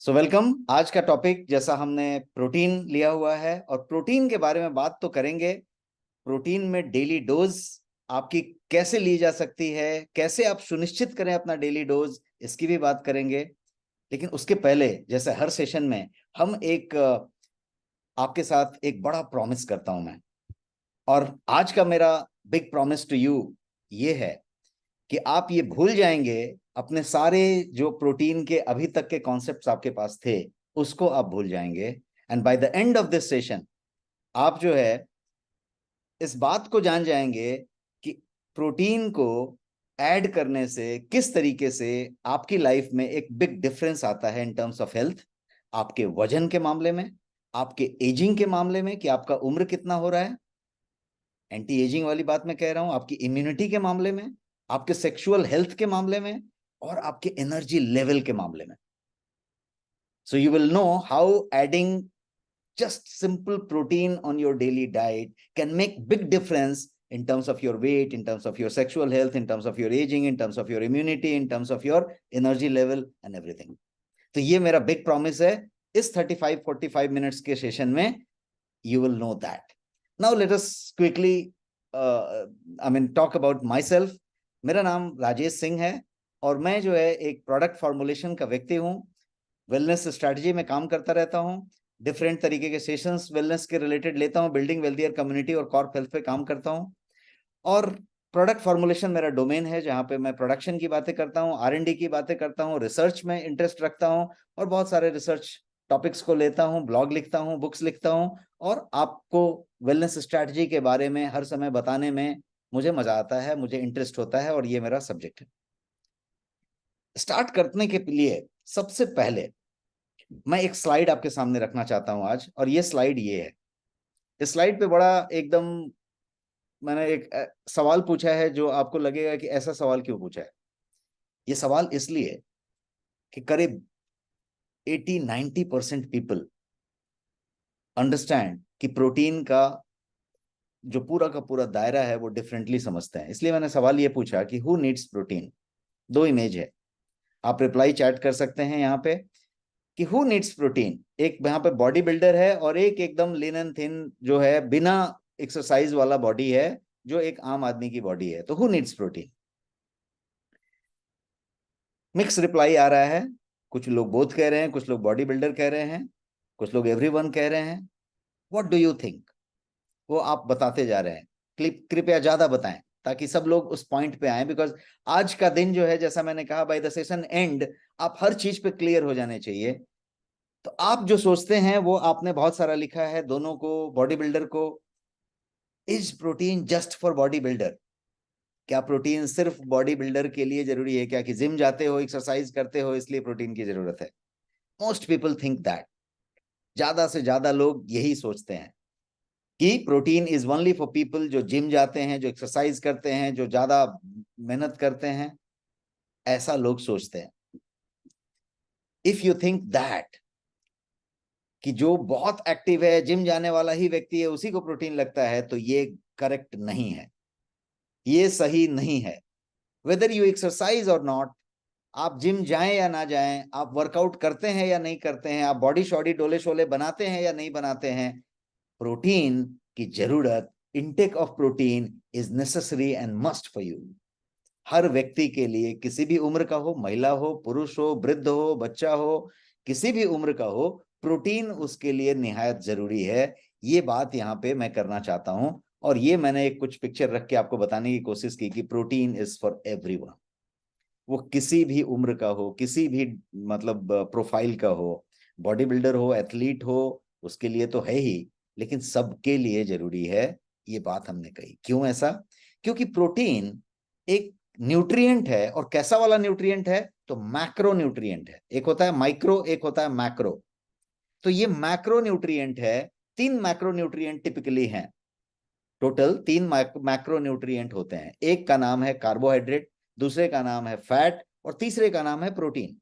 So welcome. आज का topic जैसा हमने प्रोटीन लिया हुआ है और प्रोटीन के बारे में बात तो करेंगे। प्रोटीन में डेली डोज आपकी कैसे ली जा सकती है, कैसे आप सुनिश्चित करें अपना डेली डोज, इसकी भी बात करेंगे। लेकिन उसके पहले जैसे हर सेशन में हम आपके साथ एक बड़ा प्रॉमिस करता हूं मैं। और आज का मेरा बिग प्रॉमिस टू यू ये है कि आप ये भूल जाएंगे अपने सारे जो प्रोटीन के अभी तक के कॉन्सेप्ट्स आपके पास थे, उसको आप भूल जाएंगे। And by the end of this session आप जो है इस बात को जान जाएंगे कि प्रोटीन को ऐड करने से किस तरीके से आपकी लाइफ में एक बिग डिफरेंस आता है इन टर्म्स ऑफ हेल्थ, आपके वजन के मामले में, आपके एजिंग के मामले में कि आपका उम्र कितना हो रहा है, एंटी एजिंग वाली बात मैं कह रहा हूं, आपकी इम्यूनिटी के मामले में, आपके सेक्सुअल हेल्थ के मामले में और आपके एनर्जी लेवल के मामले में। So you will know how adding just simple protein on your daily diet can make big difference in terms of your weight, in terms of your sexual health, in terms of your aging, in terms of your immunity, in terms of your energy level and everything. तो ये मेरा big promise है। इस 35-45 minutes के session में you will know that. Now let us quickly talk about myself. मेरा नाम राजेश सिंह है और मैं जो है एक प्रोडक्ट फॉर्मुलेशन का व्यक्ति हूँ। वेलनेस स्ट्रैटेजी में काम करता रहता हूँ। डिफरेंट तरीके के सेशंस वेलनेस के रिलेटेड लेता हूँ, बिल्डिंग वेल्थियर कम्युनिटी और कॉर्प हेल्थ पे काम करता हूँ। और प्रोडक्ट फॉर्मुलेशन मेरा डोमेन है जहाँ पे मैं प्रोडक्शन की बातें करता हूँ, R&D की बातें करता हूँ, रिसर्च में इंटरेस्ट रखता हूँ और बहुत सारे रिसर्च टॉपिक्स को लेता हूँ, ब्लॉग लिखता हूँ, बुक्स लिखता हूँ और आपको वेलनेस स्ट्रैटेजी के बारे में हर समय बताने में मुझे मजा आता है, मुझे इंटरेस्ट होता है और ये मेरा सब्जेक्ट है। स्टार्ट करने के लिए सबसे पहले मैं एक स्लाइड आपके सामने रखना चाहता हूं आज, और ये स्लाइड ये है। इस स्लाइड पे बड़ा एकदम मैंने एक सवाल पूछा है जो आपको लगेगा कि ऐसा सवाल क्यों पूछा है। ये सवाल इसलिए कि करीब 80-90% पीपल अंडरस्टैंड कि प्रोटीन का जो पूरा का पूरा दायरा है वो डिफरेंटली समझते हैं। इसलिए मैंने सवाल ये पूछा कि हु नीड्स प्रोटीन। दो इमेज है, आप रिप्लाई चैट कर सकते हैं यहाँ पे कि हु नीड्स प्रोटीन। एक यहाँ पे बॉडी बिल्डर है और एक एकदम लिन एंड थिन जो है बिना एक्सरसाइज वाला बॉडी है, जो एक आम आदमी की बॉडी है। तो who needs protein. Mix reply आ रहा है। कुछ लोग बोथ कह रहे हैं, कुछ लोग बॉडी बिल्डर कह रहे हैं, कुछ लोग एवरीवन कह रहे हैं। What do you think? वो आप बताते जा रहे हैं। कृपया ज्यादा बताएं ताकि सब लोग उस पॉइंट पे आए, बिकॉज आज का दिन जो है जैसा मैंने कहा बाय द सेशन एंड आप हर चीज पे क्लियर हो जाने चाहिए। तो आप जो सोचते हैं वो आपने बहुत सारा लिखा है, दोनों को, बॉडी बिल्डर को। Is protein just for body builder? क्या प्रोटीन सिर्फ बॉडी बिल्डर के लिए जरूरी है क्या, कि जिम जाते हो, एक्सरसाइज करते हो, इसलिए प्रोटीन की जरूरत है? Most people think that. ज्यादा से ज्यादा लोग यही सोचते हैं कि protein is only for people जो जिम जाते हैं, जो एक्सरसाइज करते हैं, जो ज्यादा मेहनत करते हैं। ऐसा लोग सोचते हैं। इफ यू थिंक दैट कि जो बहुत एक्टिव है, जिम जाने वाला ही व्यक्ति है, उसी को प्रोटीन लगता है, तो ये करेक्ट नहीं है, ये सही नहीं है। वेदर यू एक्सरसाइज और नॉट, आप जिम जाएं या ना जाएं, आप वर्कआउट करते हैं या नहीं करते हैं, आप बॉडी शॉडी डोले शोले बनाते हैं या नहीं बनाते हैं, प्रोटीन की जरूरत, intake of protein is necessary and must for you. हर व्यक्ति के लिए, किसी भी उम्र का हो, महिला हो, पुरुष हो, वृद्ध हो, बच्चा हो, किसी भी उम्र का हो, प्रोटीन उसके लिए निहायत जरूरी है। ये बात यहाँ पे मैं करना चाहता हूं। और ये मैंने एक कुछ पिक्चर रख के आपको बताने की कोशिश की कि प्रोटीन इज फॉर एवरीवन। वो किसी भी उम्र का हो, किसी भी मतलब प्रोफाइल का हो, बॉडी बिल्डर हो, एथलीट हो, उसके लिए तो है ही, लेकिन सबके लिए जरूरी है। ये बात हमने कही। क्यों ऐसा? क्योंकि प्रोटीन एक न्यूट्रिएंट है। और कैसा वाला न्यूट्रिएंट है? तो मैक्रो न्यूट्रिएंट है। एक होता है माइक्रो, एक होता है मैक्रो। तो ये मैक्रो न्यूट्रिएंट है। तीन मैक्रो न्यूट्रिएंट टिपिकली हैं। टोटल तीन मैक्रो न्यूट्रिएंट होते हैं। एक का नाम है कार्बोहाइड्रेट, दूसरे का नाम है फैट और तीसरे का नाम है प्रोटीन।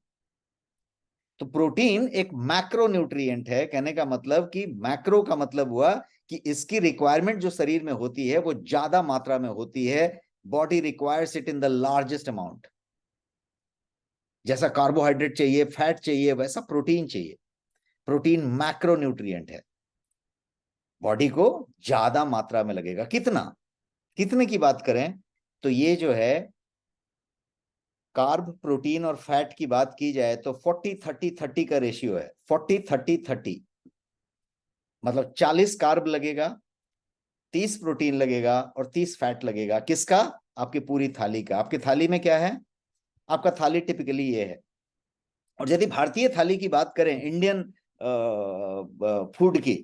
तो प्रोटीन एक मैक्रो न्यूट्रिएंट है। कहने का मतलब कि मैक्रो का मतलब हुआ कि इसकी रिक्वायरमेंट जो शरीर में होती है वो ज्यादा मात्रा में होती है। Body requires it in the largest amount. जैसा कार्बोहाइड्रेट चाहिए, फैट चाहिए, वैसा प्रोटीन चाहिए। प्रोटीन मैक्रो न्यूट्रिएंट है, बॉडी को ज्यादा मात्रा में लगेगा। कितना, कितने की बात करें तो ये जो है कार्ब, प्रोटीन और फैट की बात की जाए तो 40-30-30 का रेशियो है। 40-30-30 मतलब 40 कार्ब लगेगा, 30 प्रोटीन लगेगा और 30 फैट लगेगा। किसका? आपकी पूरी थाली का। आपकी थाली में क्या है? आपका थाली टिपिकली ये है। और यदि भारतीय थाली की बात करें, इंडियन फूड की,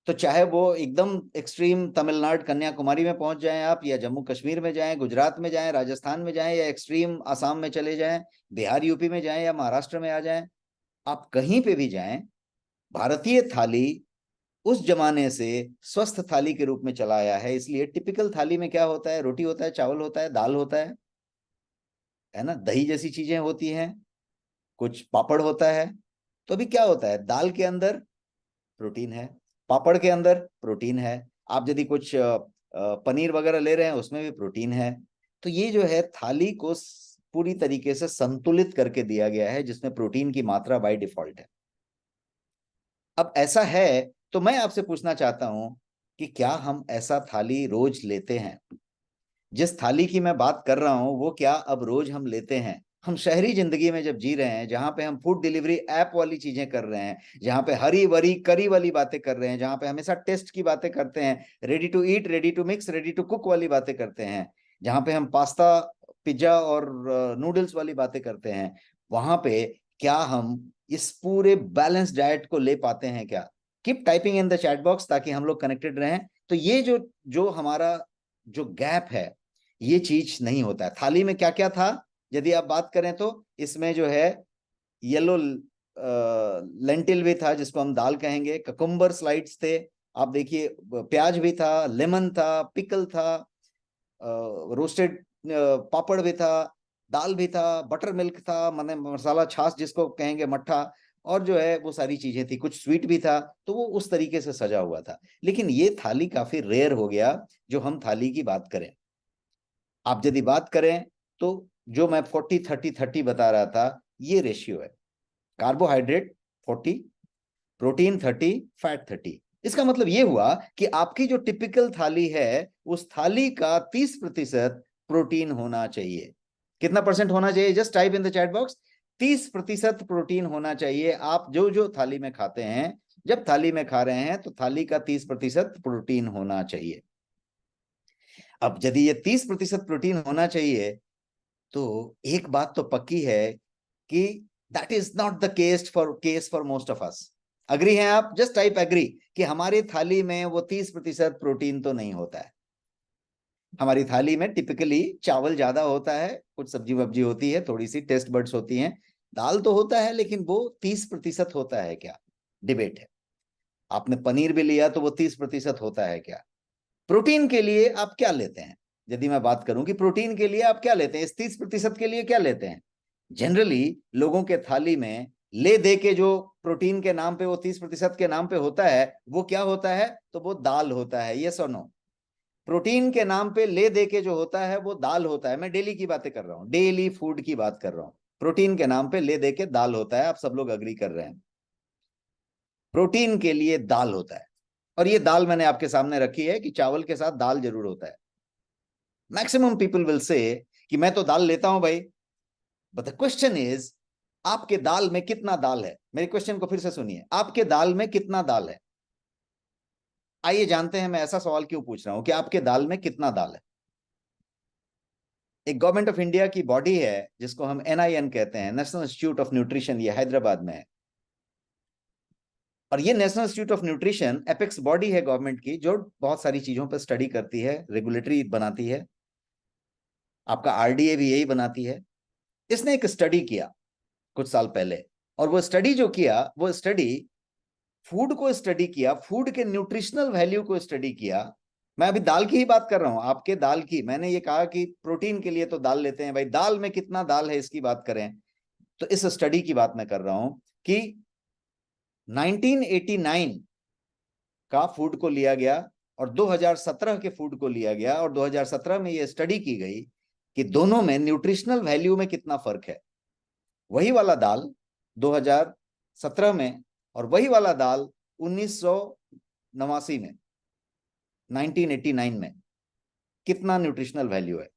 तो चाहे वो एकदम एक्सट्रीम तमिलनाडु कन्याकुमारी में पहुंच जाएं आप, या जम्मू कश्मीर में जाएं, गुजरात में जाएं, राजस्थान में जाएं, या एक्सट्रीम असम में चले जाएं, बिहार यूपी में जाएं, या महाराष्ट्र में आ जाएं, आप कहीं पे भी जाएं, भारतीय थाली उस जमाने से स्वस्थ थाली के रूप में चला आया है। इसलिए टिपिकल थाली में क्या होता है? रोटी होता है, चावल होता है, दाल होता है ना, दही जैसी चीजें होती हैं, कुछ पापड़ होता है। तो अभी क्या होता है? दाल के अंदर प्रोटीन है, पापड़ के अंदर प्रोटीन है, आप यदि कुछ पनीर वगैरह ले रहे हैं उसमें भी प्रोटीन है। तो ये जो है थाली को पूरी तरीके से संतुलित करके दिया गया है, जिसमें प्रोटीन की मात्रा बाय डिफॉल्ट है। अब ऐसा है तो मैं आपसे पूछना चाहता हूं कि क्या हम ऐसा थाली रोज लेते हैं? जिस थाली की मैं बात कर रहा हूं वो क्या अब रोज हम लेते हैं? हम शहरी जिंदगी में जब जी रहे हैं, जहां पे हम फूड डिलीवरी ऐप वाली चीजें कर रहे हैं, जहां पे हरी वरी करी वाली बातें कर रहे हैं, जहां पे हमेशा टेस्ट की बातें करते हैं, ready to eat, ready to mix, ready to cook वाली बातें करते हैं, जहां पे हम पास्ता, पिज्जा और नूडल्स वाली बातें करते हैं, वहां पे क्या हम इस पूरे बैलेंस डाइट को ले पाते हैं क्या? Keep typing in the chat box ताकि हम लोग कनेक्टेड रहें। तो ये जो जो हमारा जो गैप है, ये चीज नहीं होता है। थाली में क्या क्या था यदि आप बात करें तो, इसमें जो है येलो लेंटिल भी था जिसको हम दाल कहेंगे, ककुम्बर स्लाइड्स थे, आप देखिए प्याज भी था, लेमन था, पिकल था, रोस्टेड पापड़ भी था, दाल भी था, बटर मिल्क था, माने मसाला छाछ जिसको कहेंगे, मट्ठा, और जो है वो सारी चीजें थी, कुछ स्वीट भी था। तो वो उस तरीके से सजा हुआ था। लेकिन ये थाली काफी रेयर हो गया जो हम थाली की बात करें। आप यदि बात करें तो जो मैं 40-30-30 बता रहा था, ये रेशियो है। Carbohydrate 40, protein 30, fat 30। इसका मतलब ये हुआ कि आपकी जो टिपिकल थाली है उस थाली का 30% प्रोटीन होना चाहिए। कितना परसेंट होना चाहिए? Just type in the chat box. 30% protein होना चाहिए। आप जो जो थाली में खाते हैं, जब थाली में खा रहे हैं तो थाली का 30% प्रोटीन होना चाहिए। अब यदि ये 30% प्रोटीन होना चाहिए तो एक बात तो पक्की है कि that is not the case for most of us. Agree हैं आप? जस्ट टाइप एग्री कि हमारी थाली में वो 30% प्रोटीन तो नहीं होता है। हमारी थाली में टिपिकली चावल ज्यादा होता है, कुछ सब्जी वब्जी होती है, थोड़ी सी टेस्ट बर्ड्स होती हैं, दाल तो होता है, लेकिन वो 30% होता है क्या? डिबेट है। आपने पनीर भी लिया तो वो 30% होता है क्या? प्रोटीन के लिए आप क्या लेते हैं? यदि मैं बात करूं कि प्रोटीन के लिए आप क्या लेते हैं, इस 30% के लिए क्या लेते हैं? जनरली लोगों के थाली में ले दे के जो प्रोटीन के नाम पे वो 30% के नाम पे होता है, वो क्या होता है? तो वो दाल होता है। यस और नो? प्रोटीन के नाम पे ले दे के जो होता है वो दाल होता है। मैं डेली की बातें कर रहा हूं, डेली फूड की बात कर रहा हूं। प्रोटीन के नाम पे ले दे के दाल होता है। आप सब लोग अग्री कर रहे हैं, प्रोटीन के लिए दाल होता है। और ये दाल मैंने आपके सामने रखी है कि चावल के साथ दाल जरूर होता है। मैक्सिमम पीपल विल से कि मैं तो दाल लेता हूं भाई, बट द क्वेश्चन इज आपके दाल में कितना दाल है? मेरे क्वेश्चन को फिर से सुनिए, आपके दाल में कितना दाल है? आइए जानते हैं मैं ऐसा सवाल क्यों पूछ रहा हूं कि आपके दाल में कितना दाल है। एक गवर्नमेंट ऑफ इंडिया की बॉडी है जिसको हम NIN कहते हैं, नेशनल इंस्टीट्यूट ऑफ न्यूट्रिशन, ये हैदराबाद में है। और ये national institute of nutrition apex body है गवर्नमेंट की, जो बहुत सारी चीजों पर स्टडी करती है, रेगुलेटरी बनाती है, आपका RDA भी यही बनाती है। इसने एक स्टडी किया कुछ साल पहले, और वो स्टडी जो किया, वो स्टडी फूड को स्टडी किया, फूड के न्यूट्रिशनल वैल्यू को स्टडी किया। मैं अभी दाल की ही बात कर रहा हूं, आपके दाल की। मैंने ये कहा कि प्रोटीन के लिए तो दाल लेते हैं भाई, दाल में कितना दाल है इसकी बात करें तो इस स्टडी की बात मैं कर रहा हूं कि 1989 का फूड को लिया गया और 2017 के फूड को लिया गया, और 2017 में यह स्टडी की गई कि दोनों में न्यूट्रिशनल वैल्यू में कितना फर्क है। वही वाला दाल 2017 में और वही वाला दाल 1989 में, 1989 में, कितना न्यूट्रिशनल वैल्यू है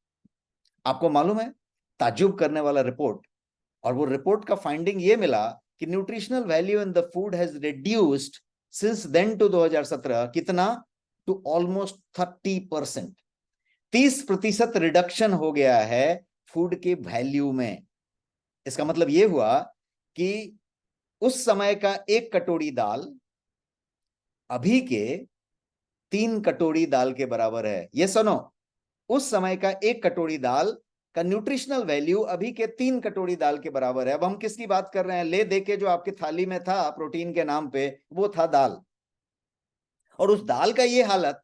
आपको मालूम है? ताज्जुब करने वाला रिपोर्ट। और वो रिपोर्ट का फाइंडिंग ये मिला कि nutritional value in the food has reduced since then to 2017 कितना, टू ऑलमोस्ट 30%। 30% रिडक्शन हो गया है फूड के वैल्यू में। इसका मतलब ये हुआ कि उस समय का एक कटोरी दाल अभी के 3 कटोरी दाल के बराबर है। ये सुनो, उस समय का एक कटोरी दाल का न्यूट्रिशनल वैल्यू अभी के 3 कटोरी दाल के बराबर है। अब हम किसकी बात कर रहे हैं? ले दे के जो आपकी थाली में था प्रोटीन के नाम पे, वो था दाल। और उस दाल का ये हालत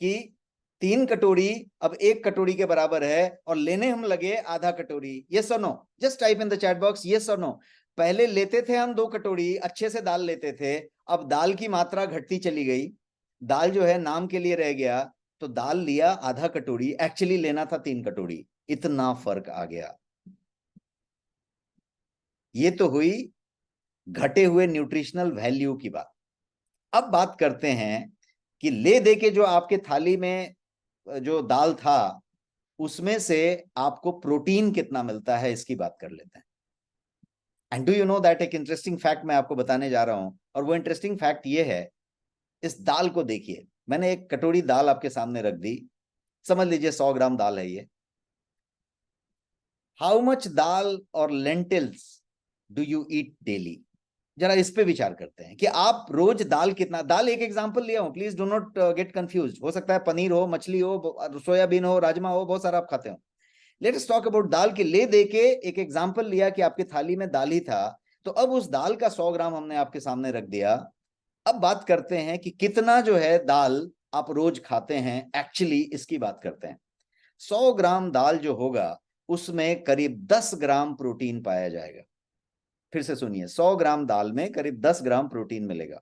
कि 3 कटोरी अब 1 कटोरी के बराबर है और लेने हम लगे आधा कटोरी। ये सुनो, just type in the chat box ये सुनो। पहले लेते थे हम 2 कटोरी, अच्छे से दाल लेते थे, अब दाल की मात्रा घटती चली गई, दाल जो है नाम के लिए रह गया, तो दाल लिया आधा कटोरी, एक्चुअली लेना था 3 कटोरी। इतना फर्क आ गया। ये तो हुई घटे हुए न्यूट्रिशनल वैल्यू की बात। अब बात करते हैं कि ले दे के जो आपके थाली में जो दाल था उसमें से आपको प्रोटीन कितना मिलता है, इसकी बात कर लेते हैं। And do you know that, एक इंटरेस्टिंग फैक्ट मैं आपको बताने जा रहा हूं, और वो इंटरेस्टिंग फैक्ट ये है, इस दाल को देखिए, मैंने एक कटोरी दाल आपके सामने रख दी, समझ लीजिए 100 ग्राम दाल है ये। हाउ मच दाल और lentils do you eat daily? जरा इस पे विचार करते हैं कि आप रोज दाल कितना, दाल एक एग्जांपल लिया हूं, please do not get confuse, हो सकता है पनीर हो, मछली हो, सोयाबीन हो, राजमा हो, बहुत सारा आप खाते हो। लेट अस टॉक अबाउट दाल के ले दे के एक एग्जांपल लिया कि आपकी थाली में दाल ही था, तो अब उस दाल का 100 ग्राम हमने आपके सामने रख दिया। अब बात करते हैं कि कितना जो है दाल आप रोज खाते हैं, एक्चुअली इसकी बात करते हैं। 100 ग्राम दाल जो होगा उसमें करीब 10 ग्राम प्रोटीन पाया जाएगा। फिर से सुनिए, 100 ग्राम दाल में करीब 10 ग्राम प्रोटीन मिलेगा।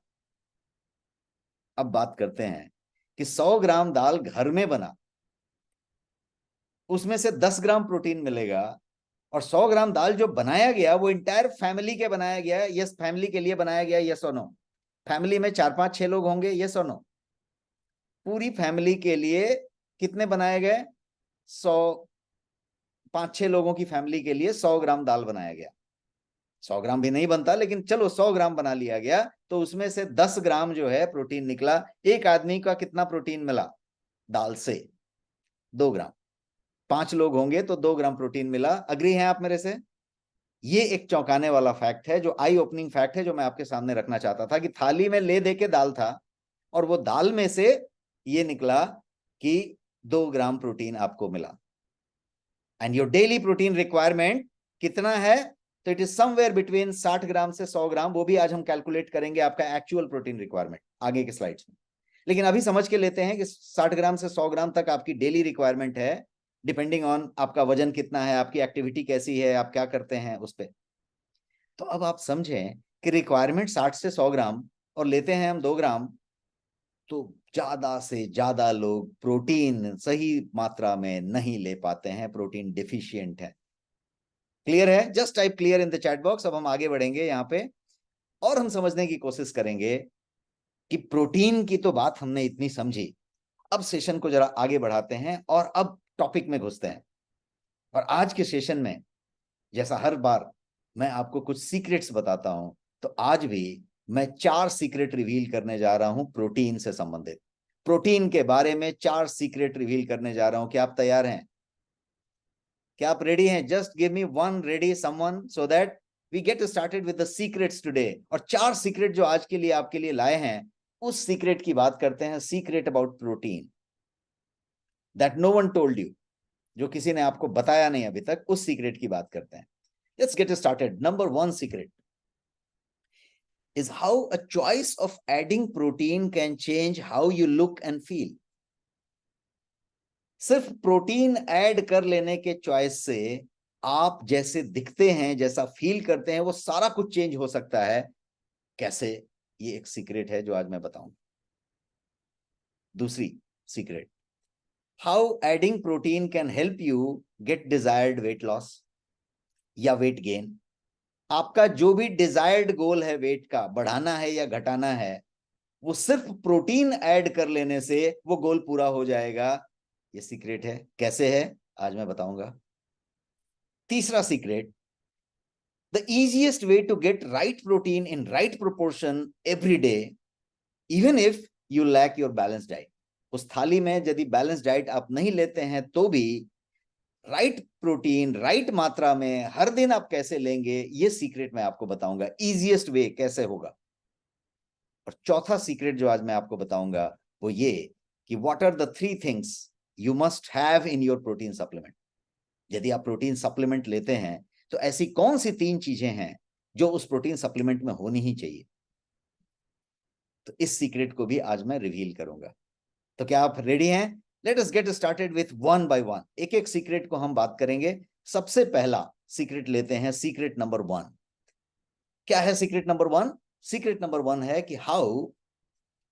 अब बात करते हैं कि 100 ग्राम दाल घर में बना, उसमें से 10 ग्राम प्रोटीन मिलेगा, और 100 ग्राम दाल जो बनाया गया वो इंटायर फैमिली के बनाया गया, यस फैमिली के लिए बनाया गया, यस और नो? फैमिली में 4 5 6 लोग होंगे, यस और नो? पूरी फैमिली के लिए कितने बनाए गए? 100, 5 6 लोगों की फैमिली के लिए 100 ग्राम दाल बनाया गया। 100 ग्राम भी नहीं बनता, लेकिन चलो 100 ग्राम बना लिया गया, तो उसमें से 10 ग्राम जो है प्रोटीन निकला। एक आदमी का कितना प्रोटीन मिला दाल से? 2 ग्राम। 5 लोग होंगे तो 2 ग्राम प्रोटीन मिला। अग्री हैं आप मेरे से? ये एक चौंकाने वाला फैक्ट है, जो आई ओपनिंग फैक्ट है, जो मैं आपके सामने रखना चाहता था कि थाली में ले दे के दाल था और वो दाल में से ये निकला कि 2 ग्राम प्रोटीन आपको मिला। And your daily protein requirement कितना है? तो इट इज समवेयर बिटवीन 60 ग्राम से 100 ग्राम। वो भी आज हम कैलकुलेट करेंगे आपका एक्चुअल प्रोटीन रिक्वायरमेंट आगे के स्लाइड्स में। लेकिन अभी समझ के लेते हैं कि 60 ग्राम से 100 ग्राम तक आपकी डेली रिक्वायरमेंट है, डिपेंडिंग ऑन आपका वजन कितना है, आपकी एक्टिविटी कैसी है, आप क्या करते हैं उस पर। तो अब आप समझें कि रिक्वायरमेंट 60 से 100 ग्राम और लेते हैं हम 2 ग्राम, तो ज्यादा से ज्यादा लोग प्रोटीन सही मात्रा में नहीं ले पाते हैं, प्रोटीन डिफिशियंट है। क्लियर है? Just type clear in the chat box. अब हम आगे बढ़ेंगे यहाँ पे और हम समझने की कोशिश करेंगे कि प्रोटीन की तो बात हमने इतनी समझी, अब सेशन को जरा आगे बढ़ाते हैं और अब टॉपिक में घुसते हैं। और आज के सेशन में, जैसा हर बार मैं आपको कुछ सीक्रेट्स बताता हूं, तो आज भी मैं 4 सीक्रेट रिवील करने जा रहा हूं प्रोटीन से संबंधित। प्रोटीन के बारे में 4 सीक्रेट रिवील करने जा रहा हूं। क्या आप तैयार हैं? क्या आप रेडी हैं? Just give me one ready someone so that we get started with the secrets today. और 4 सीक्रेट जो आज के लिए आपके लिए लाए हैं, उस सीक्रेट की बात करते हैं। Secret about protein that no one told you, जो किसी ने आपको बताया नहीं अभी तक, उस सीक्रेट की बात करते हैं। Let's get started. Number 1 secret is how a choice of adding protein can change how you look and feel. सिर्फ प्रोटीन ऐड कर लेने के चॉइस से आप जैसे दिखते हैं, जैसा फील करते हैं, वो सारा कुछ चेंज हो सकता है। कैसे? ये एक सीक्रेट है जो आज मैं बताऊंगा। दूसरी secret, how adding protein can help you get desired weight loss या वेट गेन। आपका जो भी डिजायर्ड गोल है, वेट का बढ़ाना है या घटाना है, वो सिर्फ प्रोटीन ऐड कर लेने से वो गोल पूरा हो जाएगा। ये सीक्रेट है। कैसे है आज मैं बताऊंगा। तीसरा secret, the easiest way to get right protein in right proportion every day, even if you lack your balance diet. उस थाली में यदि बैलेंस डाइट आप नहीं लेते हैं तो भी राइट प्रोटीन राइट मात्रा में हर दिन आप कैसे लेंगे, ये सीक्रेट मैं आपको बताऊंगा। इजीएस्ट वे कैसे होगा। और चौथा सीक्रेट जो आज मैं आपको बताऊंगा वो ये कि what are the 3 things you must have in your protein supplement. यदि आप प्रोटीन सप्लीमेंट लेते हैं तो ऐसी कौन सी 3 चीजें हैं जो उस प्रोटीन सप्लीमेंट में होनी ही चाहिए। तो इस सीक्रेट को भी आज मैं रिवील करूंगा। तो क्या आप रेडी हैं? Let us get started with one by one. एक एक सीक्रेट को हम बात करेंगे। सबसे पहला सीक्रेट लेते हैं, सीक्रेट नंबर 1। क्या है सीक्रेट नंबर 1? सीक्रेट नंबर 1 है कि how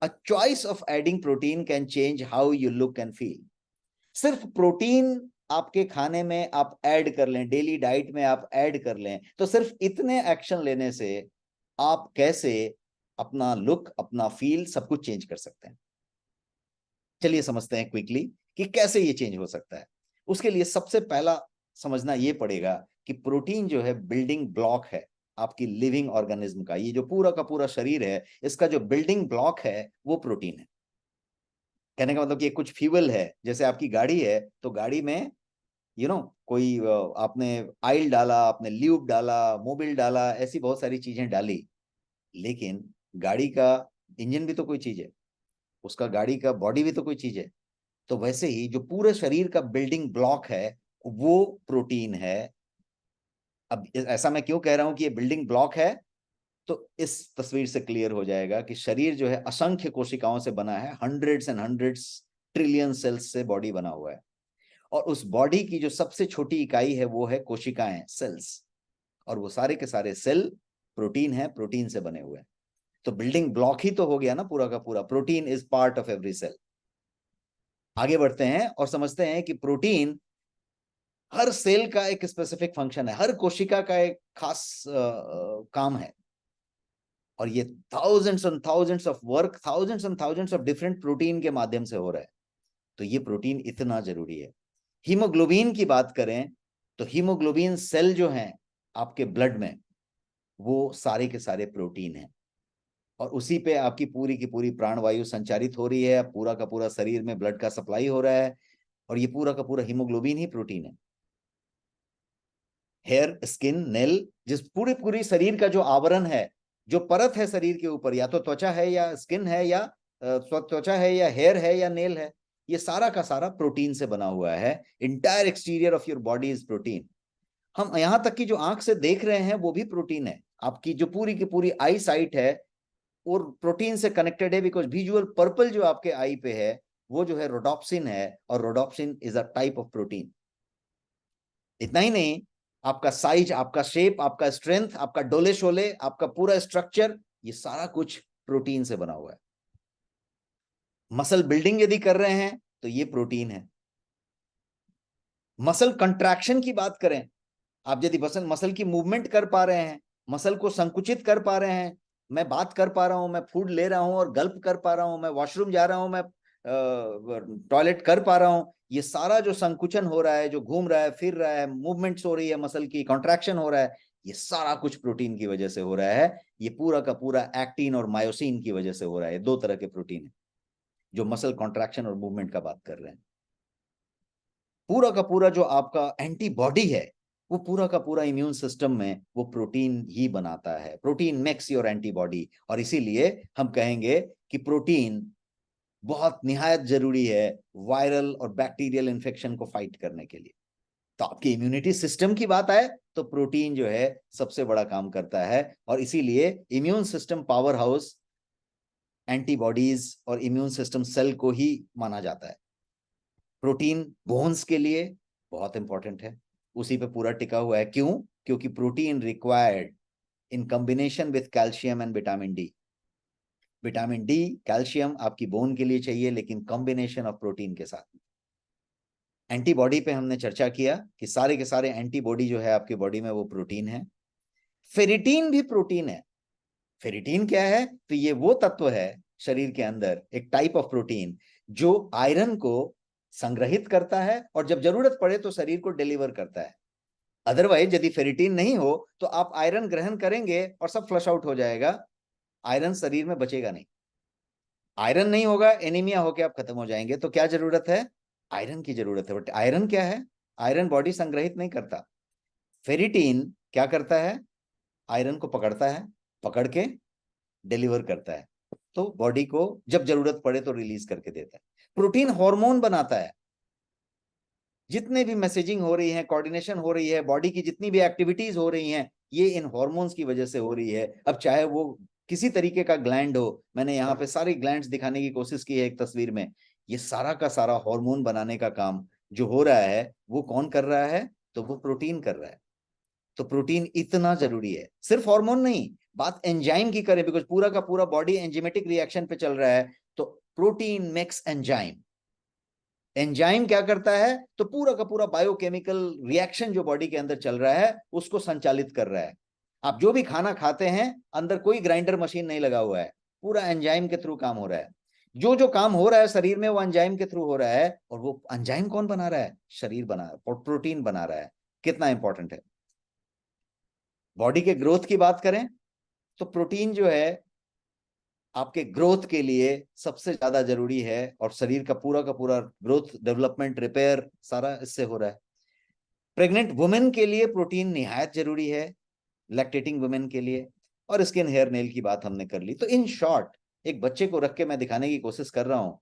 a choice of adding protein can change how you look and feel. सिर्फ प्रोटीन आपके खाने में आप ऐड कर लें, डेली डाइट में आप ऐड कर लें, तो सिर्फ इतने एक्शन लेने से आप कैसे अपना लुक, अपना फील, सब कुछ चेंज कर सकते हैं। चलिए समझते हैं क्विकली कि कैसे ये चेंज हो सकता है। उसके लिए सबसे पहला समझना ये पड़ेगा कि प्रोटीन जो है बिल्डिंग ब्लॉक है आपकी लिविंग ऑर्गेनिज्म का। ये जो पूरा का पूरा शरीर है, इसका जो बिल्डिंग ब्लॉक है वो प्रोटीन है। कहने का मतलब कि कुछ फ्यूल है, जैसे आपकी गाड़ी है तो गाड़ी में कोई आपने ऑयल डाला, आपने ल्यूब डाला, मोबिल डाला, ऐसी बहुत सारी चीजें डाली, लेकिन गाड़ी का इंजन भी तो कोई चीज है, उसका गाड़ी का बॉडी भी तो कोई चीज है। तो वैसे ही जो पूरे शरीर का बिल्डिंग ब्लॉक है वो प्रोटीन है। अब ऐसा मैं क्यों कह रहा हूं कि ये बिल्डिंग ब्लॉक है, तो इस तस्वीर से क्लियर हो जाएगा कि शरीर जो है असंख्य कोशिकाओं से बना है। Hundreds and hundreds trillion cells से बॉडी बना हुआ है। और उस बॉडी की जो सबसे छोटी इकाई है वो है कोशिकाएं, सेल्स। और वो सारे के सारे सेल प्रोटीन है, प्रोटीन से बने हुए हैं। तो बिल्डिंग ब्लॉक ही तो हो गया ना पूरा का पूरा। Protein is part of every cell. आगे बढ़ते हैं और समझते हैं कि प्रोटीन हर सेल का एक स्पेसिफिक फंक्शन है, हर कोशिका का एक खास काम है। और ये thousands and thousands of work, thousands and thousands of different protein के माध्यम से हो रहा है। तो ये प्रोटीन इतना जरूरी है। हीमोग्लोबिन की बात करें तो हीमोग्लोबिन सेल जो हैं आपके ब्लड में, वो सारे के सारे प्रोटीन हैं। और उसी पे आपकी पूरी की पूरी प्राणवायु संचारित हो रही है, पूरा का पूरा शरीर में ब्लड का सप्लाई हो रहा है। और ये पूरा का पूरा हीमोग्लोबिन ही प्रोटीन है। हेयर, स्किन, नेल, जिस पूरी पूरी शरीर का जो आवरण है, जो परत है शरीर के ऊपर, या तो त्वचा है या स्किन है या त्वचा है या हेयर है या नेल है, ये सारा का सारा प्रोटीन से बना हुआ है। Entire exterior of your body is protein. हम यहां तक कि जो आंख से देख रहे हैं वो भी प्रोटीन है। आपकी जो पूरी की पूरी आई साइट है और प्रोटीन से कनेक्टेड है, बिकॉज विजुअल पर्पल जो आपके आई पे है वो जो है रोडोप्सिन है, और rhodopsin is a type of protein. इतना ही नहीं, आपका साइज, आपका शेप, आपका स्ट्रेंथ, आपका डोले शोले, आपका पूरा स्ट्रक्चर, ये सारा कुछ प्रोटीन से बना हुआ है। मसल बिल्डिंग यदि कर रहे हैं तो ये प्रोटीन है। मसल कंट्रैक्शन की बात करें, आप यदि मसल की मूवमेंट कर पा रहे हैं, मसल को संकुचित कर पा रहे हैं, मैं बात कर पा रहा हूं, मैं फूड ले रहा हूं और गल्प कर पा रहा हूं, मैं वॉशरूम जा रहा हूं, मैं टॉयलेट कर पा रहा हूं, ये सारा जो संकुचन हो रहा है, जो घूम रहा है, फिर रहा है, मूवमेंट्स हो रही है, मसल की कॉन्ट्रैक्शन हो रहा है, ये सारा कुछ प्रोटीन की वजह से हो रहा है। ये पूरा का पूरा एक्टिन और मायोसिन की वजह से हो रहा है। 2 तरह के प्रोटीन है जो मसल कॉन्ट्रैक्शन और मूवमेंट का बात कर रहे हैं। पूरा का पूरा जो आपका एंटीबॉडी है वो पूरा का पूरा इम्यून सिस्टम में वो प्रोटीन ही बनाता है। Protein makes your antibody. और इसीलिए हम कहेंगे कि प्रोटीन बहुत निहायत जरूरी है वायरल और बैक्टीरियल इन्फेक्शन को फाइट करने के लिए। तो आपकी इम्यूनिटी सिस्टम की बात आए तो प्रोटीन जो है सबसे बड़ा काम करता है। और इसीलिए immune system power house antibodies और इम्यून सिस्टम सेल को ही माना जाता है। प्रोटीन बोन्स के लिए बहुत इंपॉर्टेंट है, उसी पे पूरा टिका हुआ है। क्यों? क्योंकि protein required in combination with calcium and vitamin D. Vitamin D, calcium आपकी बोन के लिए चाहिए, लेकिन कॉम्बिनेशन ऑफ प्रोटीन के साथ। एंटीबॉडी पे हमने चर्चा किया कि सारे के सारे एंटीबॉडी जो है आपकी बॉडी में वो प्रोटीन है। फेरिटीन भी प्रोटीन है। फेरिटीन क्या है? तो ये वो तत्व है शरीर के अंदर, एक टाइप ऑफ प्रोटीन जो आयरन को संग्रहित करता है और जब जरूरत पड़े तो शरीर को डिलीवर करता है। अदरवाइज यदि फेरिटीन नहीं हो तो आप आयरन ग्रहण करेंगे और सब फ्लश आउट हो जाएगा, आयरन शरीर में बचेगा नहीं। आयरन नहीं होगा, एनीमिया होकर आप खत्म हो जाएंगे। तो क्या जरूरत है? आयरन की जरूरत है। बट आयरन क्या है? आयरन बॉडी संग्रहित नहीं करता। फेरिटीन क्या करता है? आयरन को पकड़ता है, पकड़ के डिलीवर करता है, तो बॉडी को जब जरूरत पड़े तो रिलीज करके देता है। प्रोटीन हार्मोन बनाता है। जितने भी मैसेजिंग हो रही है, कोऑर्डिनेशन हो रही है, बॉडी की जितनी भी एक्टिविटीज हो रही हैं, ये इन हॉर्मोन्स की वजह से हो रही है। अब चाहे वो किसी तरीके का ग्लैंड हो, मैंने यहाँ पे सारी ग्लैंड्स दिखाने की कोशिश की है एक तस्वीर में, ये सारा का सारा हार्मोन बनाने का काम जो हो रहा है वो कौन कर रहा है? तो वो प्रोटीन कर रहा है। तो प्रोटीन इतना जरूरी है। सिर्फ हार्मोन नहीं, बात एंजाइम की करें, बिकॉज पूरा का पूरा बॉडी एंजाइमेटिक रिएक्शन पे चल रहा है, तो प्रोटीन मेक्स एंजाइम। एंजाइम क्या करता है? तो पूरा का पूरा बायोकेमिकल रिएक्शन जो बॉडी के अंदर चल रहा है उसको संचालित कर रहा है। आप जो भी खाना खाते हैं, अंदर कोई ग्राइंडर मशीन नहीं लगा हुआ है, पूरा एंजाइम के थ्रू काम हो रहा है। जो जो काम हो रहा है शरीर में वो एंजाइम के थ्रू हो रहा है। और वो एंजाइम कौन बना रहा है? शरीर बना रहा है, प्रोटीन बना रहा है। कितना इंपॉर्टेंट है। बॉडी के ग्रोथ की बात करें तो प्रोटीन जो है आपके ग्रोथ के लिए सबसे ज्यादा जरूरी है, और शरीर का पूरा ग्रोथ, डेवलपमेंट, रिपेयर सारा इससे हो रहा है। प्रेग्नेंट वुमेन के लिए प्रोटीन निहायत जरूरी है, लैक्टेटिंग वुमेन के लिए। और स्किन, हेयर, नेल की बात हमने कर ली। तो इन शॉर्ट एक बच्चे को रख के मैं दिखाने की कोशिश कर रहा हूं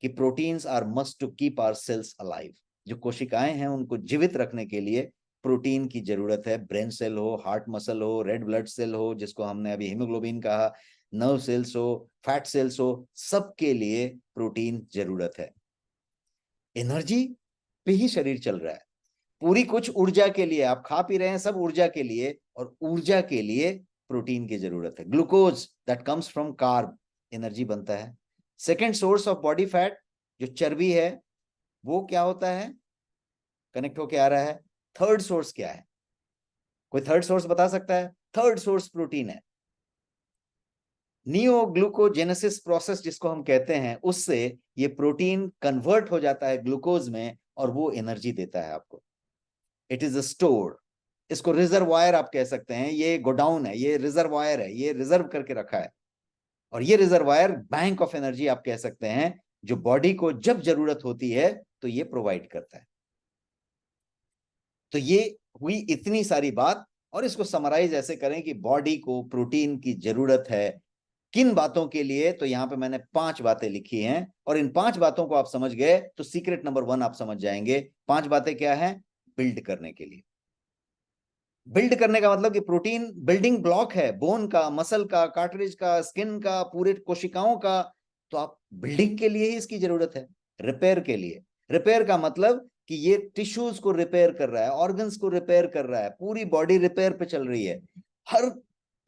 कि proteins are must to keep our cells alive. जो कोशिकाएं हैं उनको जीवित रखने के लिए प्रोटीन की जरूरत है। ब्रेन सेल हो, हार्ट मसल हो, रेड ब्लड सेल हो जिसको हमने अभी हीमोग्लोबिन कहा, नर्व सेल्स हो, फैट सेल्स हो, सबके लिए प्रोटीन जरूरत है। एनर्जी पे ही शरीर चल रहा है। पूरी कुछ ऊर्जा के लिए आप खा पी रहे हैं, सब ऊर्जा के लिए, और ऊर्जा के लिए प्रोटीन की जरूरत है। Glucose that comes from carb, energy बनता है। Second source of body fat जो चर्बी है, वो क्या होता है? कनेक्ट होके आ रहा है। थर्ड सोर्स क्या है? कोई थर्ड सोर्स बता सकता है? थर्ड सोर्स प्रोटीन है। नियोग्लूकोजेनेसिस प्रोसेस जिसको हम कहते हैं, उससे ये प्रोटीन कन्वर्ट हो जाता है ग्लूकोज में और वो एनर्जी देता है आपको। It is stored. इसको रिजर्वायर आप कह सकते हैं। ये गोडाउन है, ये रिजर्वायर है, ये रिजर्व करके रखा है। और ये रिजर्वायर बैंक ऑफ एनर्जी आप कह सकते हैं, जो बॉडी को जब जरूरत होती है तो ये प्रोवाइड करता है। तो ये हुई इतनी सारी बात, और इसको समराइज ऐसे करें कि बॉडी को प्रोटीन की जरूरत है किन बातों के लिए। तो यहां पे मैंने 5 बातें लिखी हैं, और इन 5 बातों को आप समझ गए तो सीक्रेट नंबर 1 आप समझ जाएंगे। 5 बातें क्या है? बिल्ड करने के लिए। बिल्ड करने का मतलब कि प्रोटीन बिल्डिंग ब्लॉक है, बोन का, मसल का, कार्टिलेज का, स्किन का, पूरे कोशिकाओं का। तो आप बिल्डिंग के लिए ही इसकी जरूरत है। रिपेयर के लिए, रिपेयर का मतलब कि ये टिश्यूज को रिपेयर कर रहा है, ऑर्गन्स को रिपेयर कर रहा है, पूरी बॉडी रिपेयर पे चल रही है। हर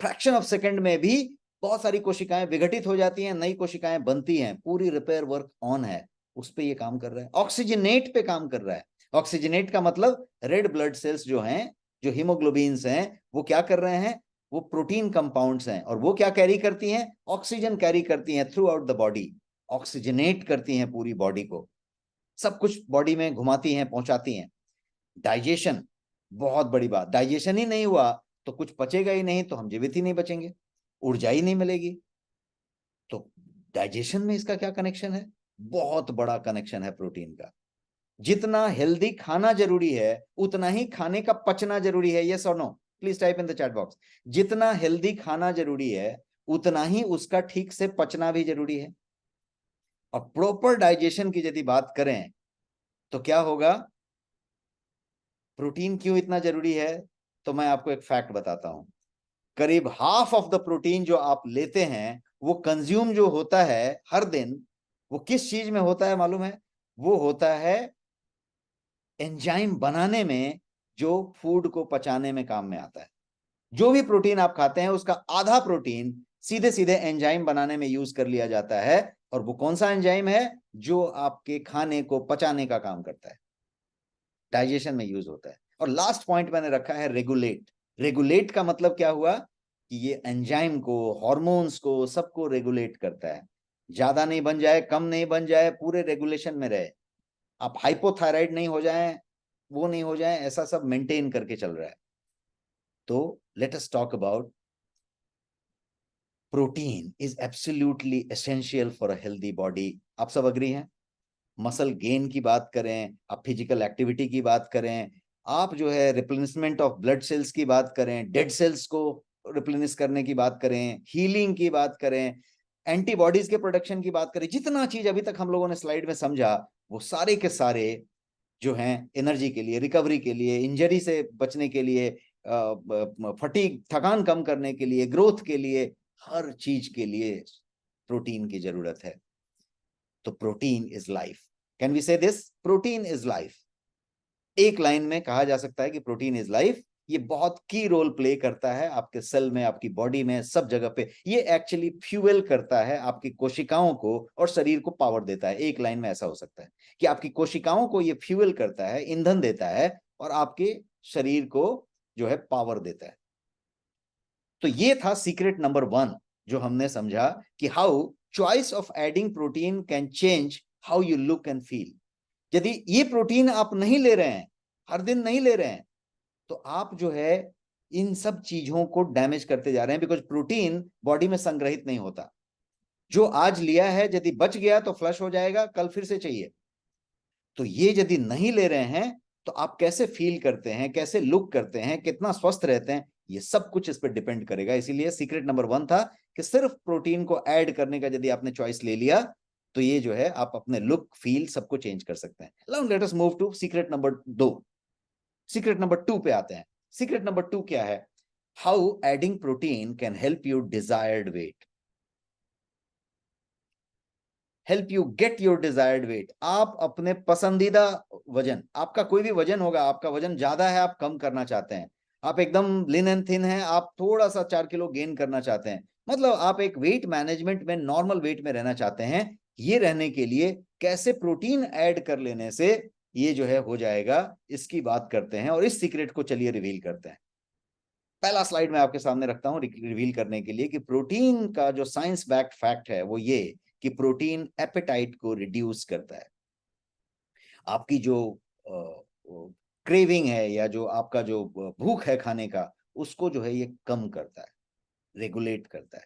फ्रैक्शन ऑफ सेकंड में भी बहुत सारी कोशिकाएं विघटित हो जाती हैं, नई कोशिकाएं बनती हैं, पूरी रिपेयर वर्क ऑन है, उस पर ये काम कर रहा है। ऑक्सीजनेट पे काम कर रहा है। ऑक्सीजनेट का मतलब रेड ब्लड सेल्स जो हैं, जो हीमोग्लोबिन्स हैं, वो क्या कर रहे हैं? वो प्रोटीन कंपाउंड्स हैं, और वो क्या कैरी करती हैं? ऑक्सीजन कैरी करती हैं through out the body. Oxygenate करती हैं पूरी बॉडी को, सब कुछ बॉडी में घुमाती हैं, पहुंचाती हैं। डाइजेशन, बहुत बड़ी बात। डाइजेशन ही नहीं हुआ तो कुछ पचेगा ही नहीं, तो हम जीवित ही नहीं बचेंगे, ऊर्जा ही नहीं मिलेगी। तो डाइजेशन में इसका क्या कनेक्शन है? बहुत बड़ा कनेक्शन है प्रोटीन का। जितना हेल्दी खाना जरूरी है उतना ही खाने का पचना जरूरी है। यस और no? Please type in the chat box. जितना हेल्दी खाना जरूरी है उतना ही उसका ठीक से पचना भी जरूरी है। और प्रॉपर डाइजेशन की यदि बात करें तो क्या होगा? प्रोटीन क्यों इतना जरूरी है? तो मैं आपको एक फैक्ट बताता हूं। करीब हाफ ऑफ द प्रोटीन जो आप लेते हैं वो कंज्यूम जो होता है हर दिन, वो किस चीज में होता है मालूम है? वो होता है एंजाइम बनाने में, जो फूड को पचाने में काम में आता है। जो भी प्रोटीन आप खाते हैं उसका आधा प्रोटीन सीधे सीधे एंजाइम बनाने में यूज कर लिया जाता है। और वो कौन सा एंजाइम है? जो आपके खाने को पचाने का काम करता है, डाइजेशन में यूज होता है। और लास्ट पॉइंट मैंने रखा है रेगुलेट। रेगुलेट का मतलब क्या हुआ कि ये एंजाइम को, हार्मोन्स को, सबको रेगुलेट करता है। ज्यादा नहीं बन जाए, कम नहीं बन जाए, पूरे रेगुलेशन में रहे। आप हाइपोथायराइड नहीं हो जाए, वो नहीं हो जाए, ऐसा सब मेंटेन करके चल रहा है। तो late us talk about protein is absolutely essential for a healthy body. आप सब अग्री हैं? मसल गेन की बात करें, आप फिजिकल एक्टिविटी की बात करें, आप जो है रिप्लेनिशमेंट ऑफ ब्लड सेल्स की बात करें, डेड सेल्स को रिप्लेनिश करने की बात करें, हीलिंग की बात करें, एंटीबॉडीज के प्रोडक्शन की बात करें, जितना चीज अभी तक हम लोगों ने स्लाइड में समझा, वो सारे के सारे जो हैं एनर्जी के लिए, रिकवरी के लिए, इंजरी से बचने के लिए, फटीग, थकान कम करने के लिए, ग्रोथ के लिए, हर चीज के लिए प्रोटीन की जरूरत है। तो protein is life. Can we say this? Protein is life. एक लाइन में कहा जा सकता है कि प्रोटीन इज लाइफ। ये बहुत की रोल प्ले करता है आपके सेल में, आपकी बॉडी में, सब जगह पे। ये एक्चुअली फ्यूएल करता है आपकी कोशिकाओं को और शरीर को पावर देता है। एक लाइन में ऐसा हो सकता है कि आपकी कोशिकाओं को ये फ्यूएल करता है, ईंधन देता है, और आपके शरीर को जो है पावर देता है। तो ये था सीक्रेट नंबर 1 जो हमने समझा कि how choice of adding protein can change how you look and feel. यदि ये प्रोटीन आप नहीं ले रहे हैं, हर दिन नहीं ले रहे हैं, तो आप जो है इन सब चीजों को डैमेज करते जा रहे हैं। बिकॉज प्रोटीन बॉडी में संग्रहित नहीं होता। जो आज लिया है यदि बच गया तो फ्लश हो जाएगा, कल फिर से चाहिए। तो ये यदि नहीं ले रहे हैं तो आप कैसे फील करते हैं, कैसे लुक करते हैं, कितना स्वस्थ रहते हैं, ये सब कुछ इस पर डिपेंड करेगा। इसीलिए सीक्रेट नंबर 1 था कि सिर्फ प्रोटीन को ऐड करने का यदि आपने चॉइस ले लिया तो ये जो है आप अपने लुक, फील सबको चेंज कर सकते हैं। Now let us move to secret number 2। Secret number 2 पे आते हैं। सीक्रेट नंबर 2 क्या है? How adding protein can help you desired weight, help you get your desired weight. आप अपने पसंदीदा वजन, आपका कोई भी वजन होगा, आपका वजन ज्यादा है, आप कम करना चाहते हैं, आप एकदम लिन एंड थिन है, आप थोड़ा सा 4 किलो गेन करना चाहते हैं, मतलब आप एक वेट मैनेजमेंट में, नॉर्मल वेट में रहना चाहते हैं। ये रहने के लिए कैसे प्रोटीन ऐड कर लेने से ये जो है हो जाएगा, इसकी बात करते हैं और इस सीक्रेट को चलिए रिवील करते हैं। पहला स्लाइड में आपके सामने रखता हूं रिवील करने के लिए कि प्रोटीन का जो साइंस बैक्ड फैक्ट है वो ये कि प्रोटीन एपेटाइट को रिड्यूस करता है। आपकी जो क्रेविंग है या जो आपका जो भूख है खाने का, उसको जो है ये कम करता है, रेगुलेट करता है।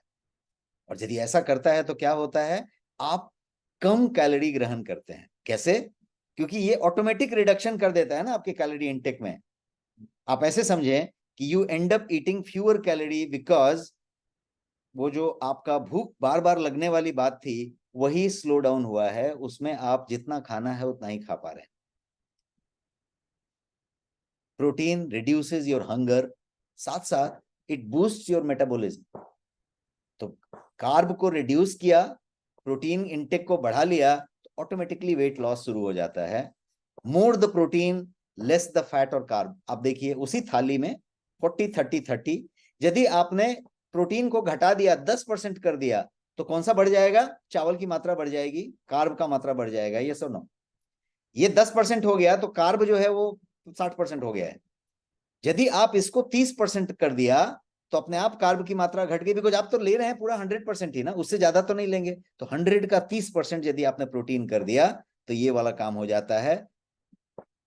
और यदि ऐसा करता है तो क्या होता है? आप कम कैलोरी ग्रहण करते हैं। कैसे? क्योंकि ये ऑटोमेटिक रिडक्शन कर देता है ना आपके कैलोरी इनटेक में। आप ऐसे समझें कि you and up eating fewer calorie because वो जो आपका भूख बार बार लगने वाली बात थी वही स्लो डाउन हुआ है, उसमें आप जितना खाना है उतना ही खा पा रहे हैं। प्रोटीन रिड्यूसेस योर हंगर, साथ साथ इट बूस्ट्स योर मेटाबॉलिज्म। तो कार्ब को रिड्यूस किया, प्रोटीन इंटेक को बढ़ा लिया, तो ऑटोमेटिकली वेट लॉस शुरू हो जाता है। More the protein less the fat और कार्ब। आप देखिए उसी थाली में 40-30-30, यदि आपने प्रोटीन को घटा दिया, 10% कर दिया, तो कौन सा बढ़ जाएगा? चावल की मात्रा बढ़ जाएगी, कार्ब का मात्रा बढ़ जाएगा। ये सब नो, ये 10% हो गया तो कार्ब जो है वो 60% हो गया है। यदि आप इसको 30% कर दिया तो अपने आप कार्ब की मात्रा घट गई, बिकॉज आप तो ले रहे हैं पूरा 100% ही ना, उससे ज्यादा तो नहीं लेंगे। तो 100 का 30% यदि आपने प्रोटीन कर दिया तो ये वाला काम हो जाता है,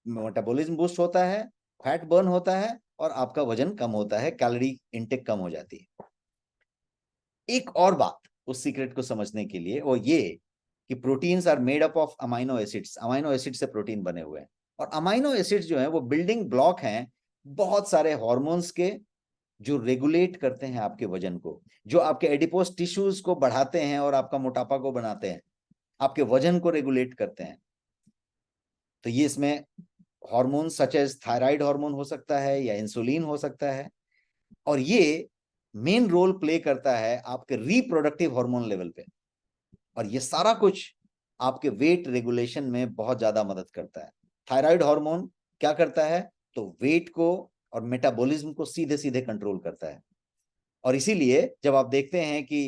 मेटाबॉलिज्म बूस्ट होता है, फैट बर्न होता है और आपका वजन कम होता है, कैलोरी इनटेक कम हो जाती है। एक और बात उस सीक्रेट को समझने के लिए वो ये कि proteins are made up of amino acids. Amino acid से प्रोटीन बने हुए हैं और अमाइनो एसिड्स जो है वो बिल्डिंग ब्लॉक हैं बहुत सारे हॉर्मोन्स के, जो रेगुलेट करते हैं आपके वजन को, जो आपके एडिपोज टिश्यूज को बढ़ाते हैं और आपका मोटापा को बनाते हैं, आपके वजन को रेगुलेट करते हैं। तो ये इसमें hormone such as thyroid hormone हो सकता है या इंसुलिन हो सकता है, और ये मेन रोल प्ले करता है आपके रिप्रोडक्टिव हार्मोन लेवल पे। और ये सारा कुछ आपके वेट रेगुलेशन में बहुत ज्यादा मदद करता है। थायराइड हार्मोन क्या करता है? तो वेट को और मेटाबॉलिज्म को सीधे सीधे कंट्रोल करता है। और इसीलिए जब आप देखते हैं कि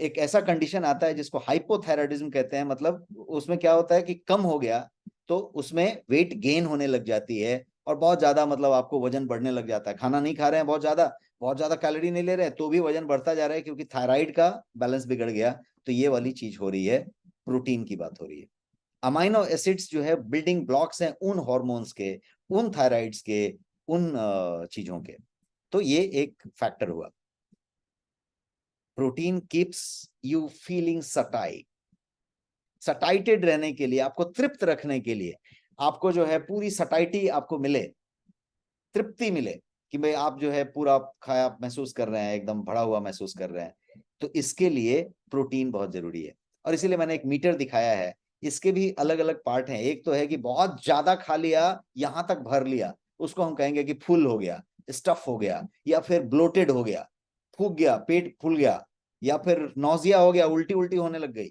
एक ऐसा कंडीशन आता है जिसको हाइपोथायराइडिज्म कहते हैं, मतलब उसमें क्या होता है कि कम हो गया तो उसमें वेट गेन होने लग जाती है और बहुत ज्यादा मतलब आपको वजन बढ़ने लग जाता है, खाना नहीं खा रहे हैं बहुत ज्यादा कैलोरी नहीं ले रहे हैं तो भी वजन बढ़ता जा रहा है क्योंकि थायराइड का बैलेंस बिगड़ गया। तो ये वाली चीज हो रही है, प्रोटीन की बात हो रही है। अमाइनो एसिड्स जो है बिल्डिंग ब्लॉक्स हैं उन हॉर्मोन्स के, उन थायराइड्स के, उन चीजों के। तो ये एक फैक्टर हुआ। प्रोटीन कीप्स यू फीलिंग सटाई, सटाइटेड रहने के लिए, आपको तृप्त रखने के लिए, आपको जो है पूरी सटाइटी आपको मिले, तृप्ति मिले कि भाई आप जो है पूरा खाया महसूस कर रहे हैं, एकदम भरा हुआ महसूस कर रहे हैं। तो इसके लिए प्रोटीन बहुत जरूरी है। और इसीलिए मैंने एक मीटर दिखाया है, इसके भी अलग अलग पार्ट हैं। एक तो है कि बहुत ज्यादा खा लिया, यहां तक भर लिया, उसको हम कहेंगे कि फुल हो गया, स्टफ हो गया, या फिर ब्लोटेड हो गया, फूक गया, पेट फूल गया, या फिर नौजिया हो गया, उल्टी उल्टी होने लग गई।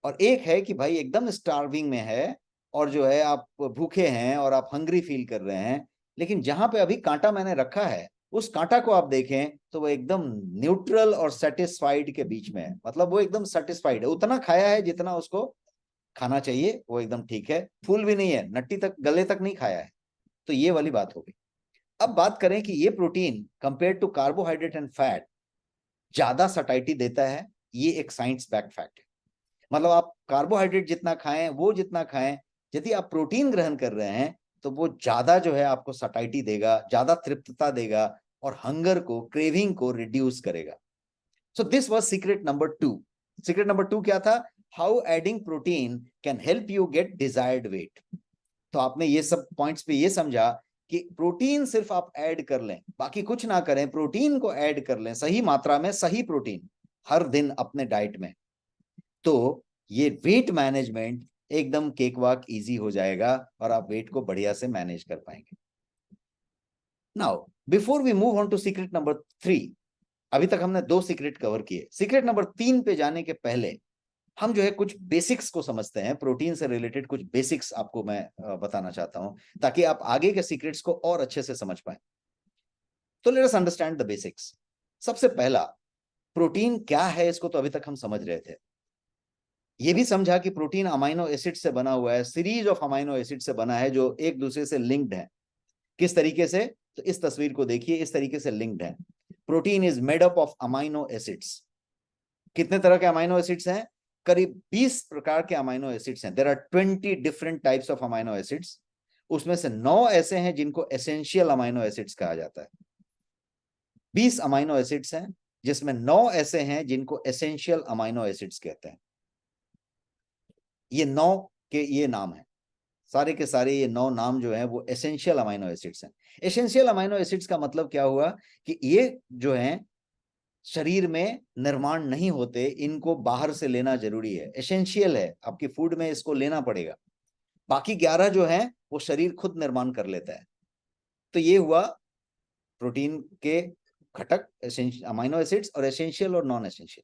और एक है कि भाई एकदम स्टार्विंग में है और जो है आप भूखे हैं और आप हंग्री फील कर रहे हैं, लेकिन जहां पे अभी कांटा मैंने रखा है उस कांटा को आप देखें तो वो एकदम न्यूट्रल और सेटिस्फाइड के बीच में है। मतलब वो एकदम सेटिस्फाइड है, उतना खाया है जितना उसको खाना चाहिए, वो एकदम ठीक है, फूल भी नहीं है, नट्टी तक गले तक नहीं खाया है। तो ये वाली बात होगी। अब बात करें कि ये protein compare to carbohydrate and fat ज्यादा सटाइटी देता है, ये एक साइंस बैक फैक्ट है। मतलब आप कार्बोहाइड्रेट जितना खाएं, वो जितना खाएं, यदि आप प्रोटीन ग्रहण कर रहे हैं तो वो ज्यादा जो है आपको सटाइटी देगा, ज्यादा तृप्तता देगा और हंगर को, क्रेविंग को रिड्यूस करेगा। So this was secret number 2। Secret number 2 क्या था? How adding protein can help you get desired weight. तो आपने ये सब पॉइंट्स पे ये समझा कि प्रोटीन सिर्फ आप ऐड कर लें, बाकी कुछ ना करें, प्रोटीन को ऐड कर लें सही मात्रा में, सही प्रोटीन हर दिन अपने डाइट में, तो ये वेट मैनेजमेंट एकदम केक वॉक इजी हो जाएगा और आप वेट को बढ़िया से मैनेज कर पाएंगे। Now before we move on to secret number 3, अभी तक हमने 2 सीक्रेट कवर किए। सीक्रेट नंबर 3 पे जाने के पहले हम जो है कुछ बेसिक्स को समझते हैं। प्रोटीन से रिलेटेड कुछ बेसिक्स आपको मैं बताना चाहता हूं ताकि आप आगे के सीक्रेट्स को और अच्छे से समझ पाए। तो let us understand the basics. सबसे पहला, प्रोटीन क्या है इसको तो अभी तक हम समझ रहे थे। ये भी समझा कि प्रोटीन अमाइनो एसिड से बना हुआ है, सीरीज ऑफ अमाइनो एसिड से बना है जो एक दूसरे से लिंक्ड है। किस तरीके से? तो इस तस्वीर को देखिए, इस तरीके से लिंक्ड है। Protein is made up of amino acids. कितने तरह के अमाइनो एसिड्स हैं? करीब 20 प्रकार के अमाइनो एसिड्स हैं। There are 20 different types of amino acids. उसमें से 9 ऐसे हैं जिनको एसेंशियल अमाइनो एसिड्स कहा जाता है। 20 अमाइनो एसिड्स हैं जिसमें 9 ऐसे हैं जिनको एसेंशियल अमाइनो एसिड्स कहते हैं। ये 9 के ये नाम है, सारे के सारे ये 9 नाम जो है वो एसेंशियल अमाइनो एसिड्स हैं। एसेंशियल अमाइनो एसिड्स का मतलब क्या हुआ कि ये जो हैं शरीर में निर्माण नहीं होते, इनको बाहर से लेना जरूरी है, एसेंशियल है, आपकी फूड में इसको लेना पड़ेगा। बाकी 11 जो हैं वो शरीर खुद निर्माण कर लेता है। तो ये हुआ प्रोटीन के घटक, अमाइनो एसिड्स और एसेंशियल और non essential.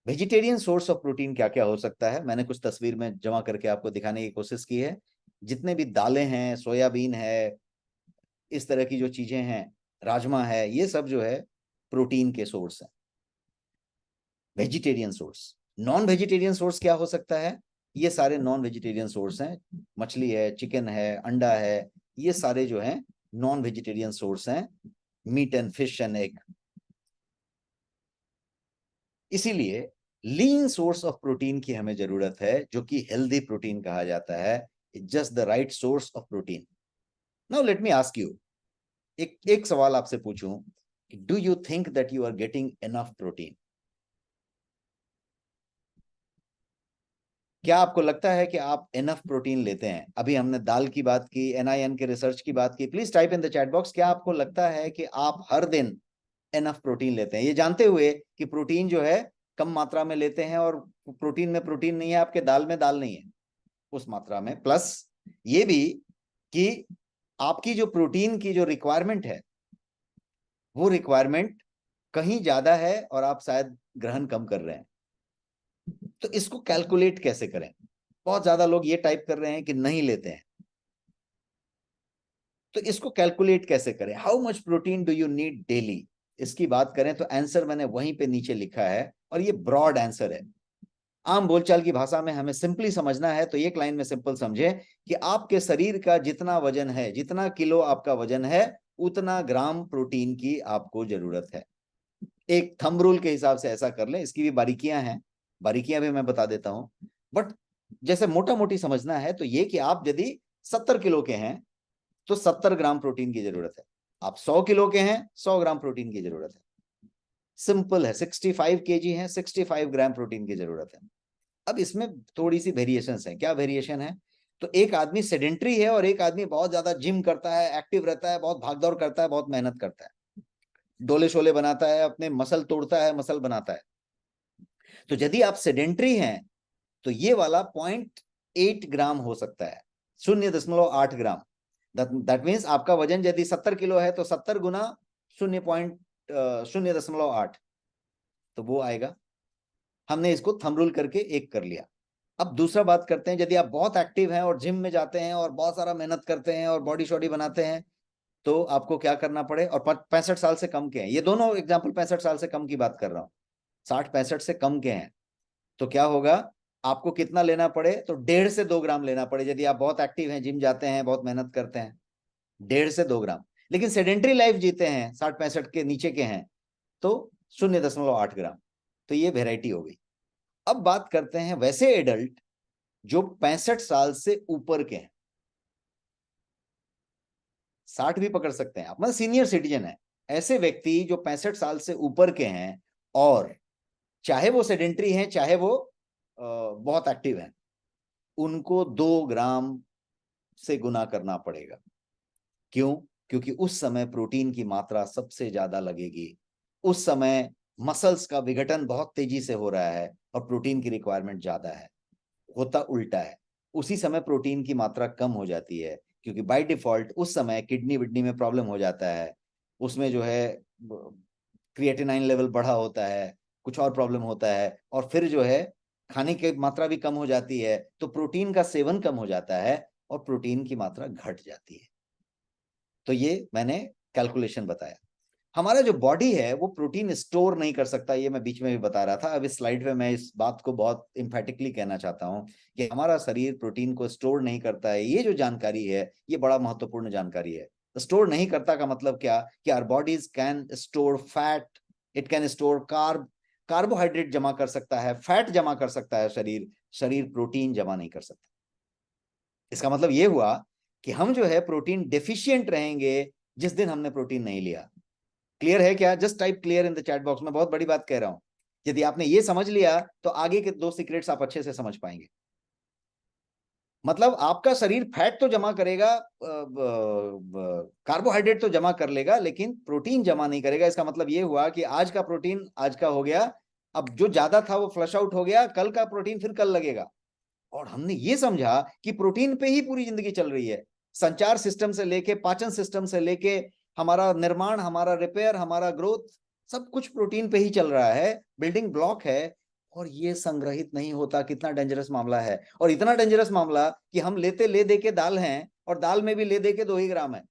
Vegetarian source of protein क्या क्या हो सकता है, मैंने कुछ तस्वीर में जमा करके आपको दिखाने की कोशिश की है। जितने भी दालें हैं, सोयाबीन है, इस तरह की जो चीजें हैं, राजमा है, ये सब जो है प्रोटीन के सोर्स हैं, vegetarian source. Non vegetarian source क्या हो सकता है? ये सारे नॉन वेजिटेरियन सोर्स हैं। मछली है, चिकन है, अंडा है, ये सारे जो हैं नॉन वेजिटेरियन सोर्स हैं। Meat and fish and egg. इसीलिए लीन सोर्स ऑफ प्रोटीन की हमें जरूरत है, जो कि हेल्दी प्रोटीन कहा जाता है। Just the right source of protein. Now let me ask you, एक सवाल आपसे पूछूं, do you think that you are getting enough protein? क्या आपको लगता है कि आप इनफ प्रोटीन लेते हैं? अभी हमने दाल की बात की, NIN के रिसर्च की बात की। Please type in the chat box, क्या आपको लगता है कि आप हर दिन इनफ प्रोटीन लेते हैं, ये जानते हुए कि प्रोटीन जो है कम मात्रा में लेते हैं और प्रोटीन में प्रोटीन नहीं है, आपके दाल में दाल नहीं है उस मात्रा में। प्लस ये भी कि आपकी जो प्रोटीन की जो रिक्वायरमेंट है वो रिक्वायरमेंट कहीं ज्यादा है और आप शायद ग्रहण कम कर रहे हैं। तो इसको कैलकुलेट कैसे करें? बहुत ज्यादा लोग ये टाइप कर रहे हैं कि नहीं लेते हैं, तो इसको कैलकुलेट कैसे करें? How much protein do you need daily? इसकी बात करें तो आंसर मैंने वहीं पे नीचे लिखा है और ये ब्रॉड आंसर है। आम बोलचाल की भाषा में हमें सिंपली समझना है तो एक लाइन में सिंपल समझे कि आपके शरीर का जितना वजन है, जितना किलो आपका वजन है, उतना ग्राम प्रोटीन की आपको जरूरत है। एक थंब रूल के हिसाब से ऐसा कर लें। इसकी भी बारीकियां हैं, बारीकियां भी मैं बता देता हूं, बट जैसे मोटा मोटी समझना है तो ये कि आप यदि 70 किलो के हैं तो 70 ग्राम प्रोटीन की जरूरत है। आप 100 किलो के हैं, 100 ग्राम प्रोटीन की जरूरत है। सिंपल है। 65 केजी है, 65 ग्राम प्रोटीन की जरूरत है। अब इसमें थोड़ी सी वेरिएशन है। क्या वेरिएशन है? तो एक आदमी सेडेंट्री है और एक आदमी बहुत ज्यादा जिम करता है, एक्टिव रहता है, बहुत भागदौड़ करता है, बहुत मेहनत करता है, डोले शोले बनाता है, अपने मसल तोड़ता है, मसल बनाता है। तो यदि आप सेडेंट्री हैं तो ये वाला 0.8 ग्राम हो सकता है, 0.8 ग्राम। दैट मीन्स आपका वजन यदि 70 किलो है तो 70 गुना 0.08, तो वो आएगा। हमने इसको थंब रूल करके एक कर लिया। अब दूसरा बात करते हैं, यदि आप बहुत एक्टिव हैं और जिम में जाते हैं और बहुत सारा मेहनत करते हैं और बॉडी शॉडी बनाते हैं तो आपको क्या करना पड़े, और 65 साल से कम के हैं, ये दोनों एग्जाम्पल 65 साल से कम की बात कर रहा हूं, 60-65 से कम के हैं, तो क्या होगा, आपको कितना लेना पड़े, तो 1.5 से 2 ग्राम लेना पड़े। यदि आप बहुत एक्टिव हैं, जिम जाते हैं, बहुत मेहनत करते हैं, 1.5 से 2 ग्राम। लेकिन सेडेंट्री लाइफ जीते हैं, 60-65 के नीचे के हैं, तो 0.8 ग्राम। तो ये वेराइटी हो गई। अब बात करते हैं वैसे एडल्ट जो 65 साल से ऊपर के हैं, 60 भी पकड़ सकते हैं आप, मतलब सीनियर सिटीजन है। ऐसे व्यक्ति जो 65 साल से ऊपर के हैं और चाहे वो सेडेंट्री हैं चाहे वो बहुत एक्टिव हैं, उनको 2 ग्राम से गुना करना पड़ेगा। क्यों? क्योंकि उस समय प्रोटीन की मात्रा सबसे ज्यादा लगेगी। उस समय मसल्स का विघटन बहुत तेजी से हो रहा है और प्रोटीन की रिक्वायरमेंट ज्यादा है। होता उल्टा है, उसी समय प्रोटीन की मात्रा कम हो जाती है, क्योंकि बाय डिफॉल्ट उस समय किडनी विडनी में प्रॉब्लम हो जाता है, उसमें जो है क्रिएटिनाइन लेवल बढ़ा होता है, कुछ और प्रॉब्लम होता है, और फिर जो है खाने की मात्रा भी कम हो जाती है, तो प्रोटीन का सेवन कम हो जाता है और प्रोटीन की मात्रा घट जाती है। तो ये मैंने कैलकुलेशन बताया। हमारा जो बॉडी है वो प्रोटीन स्टोर नहीं कर सकता, ये मैं बीच में भी बता रहा था। अब इस स्लाइड में मैं इस बात को बहुत इम्फेटिकली कहना चाहता हूं कि हमारा शरीर प्रोटीन को स्टोर नहीं करता है। ये जो जानकारी है ये बड़ा महत्वपूर्ण जानकारी है। स्टोर नहीं करता का मतलब क्या, कि our bodies can store fat, it can store carbohydrate जमा कर सकता है, फैट जमा कर सकता है शरीर, शरीर प्रोटीन जमा नहीं कर सकता। इसका मतलब ये हुआ कि हम जो है प्रोटीन डेफिशिएंट रहेंगे जिस दिन हमने प्रोटीन नहीं लिया। क्लियर है क्या? Just type clear in the chat box में, बहुत बड़ी बात कह रहा हूं। यदि आपने ये समझ लिया तो आगे के 2 सीक्रेट्स आप अच्छे से समझ पाएंगे। मतलब आपका शरीर फैट तो जमा करेगा, कार्बोहाइड्रेट तो जमा कर लेगा, लेकिन प्रोटीन जमा नहीं करेगा। इसका मतलब ये हुआ कि आज का प्रोटीन आज का हो गया, अब जो ज्यादा था वो फ्लश आउट हो गया, कल का प्रोटीन फिर कल लगेगा। और हमने ये समझा कि प्रोटीन पे ही पूरी जिंदगी चल रही है। संचार सिस्टम से लेके पाचन सिस्टम से लेके हमारा निर्माण, हमारा रिपेयर, हमारा ग्रोथ, सब कुछ प्रोटीन पे ही चल रहा है, बिल्डिंग ब्लॉक है। और ये संग्रहित नहीं होता। कितना डेंजरस मामला है, और इतना डेंजरस मामला कि हम लेते ले दे के दाल हैं, और दाल में भी ले दे के 2 ही ग्राम है।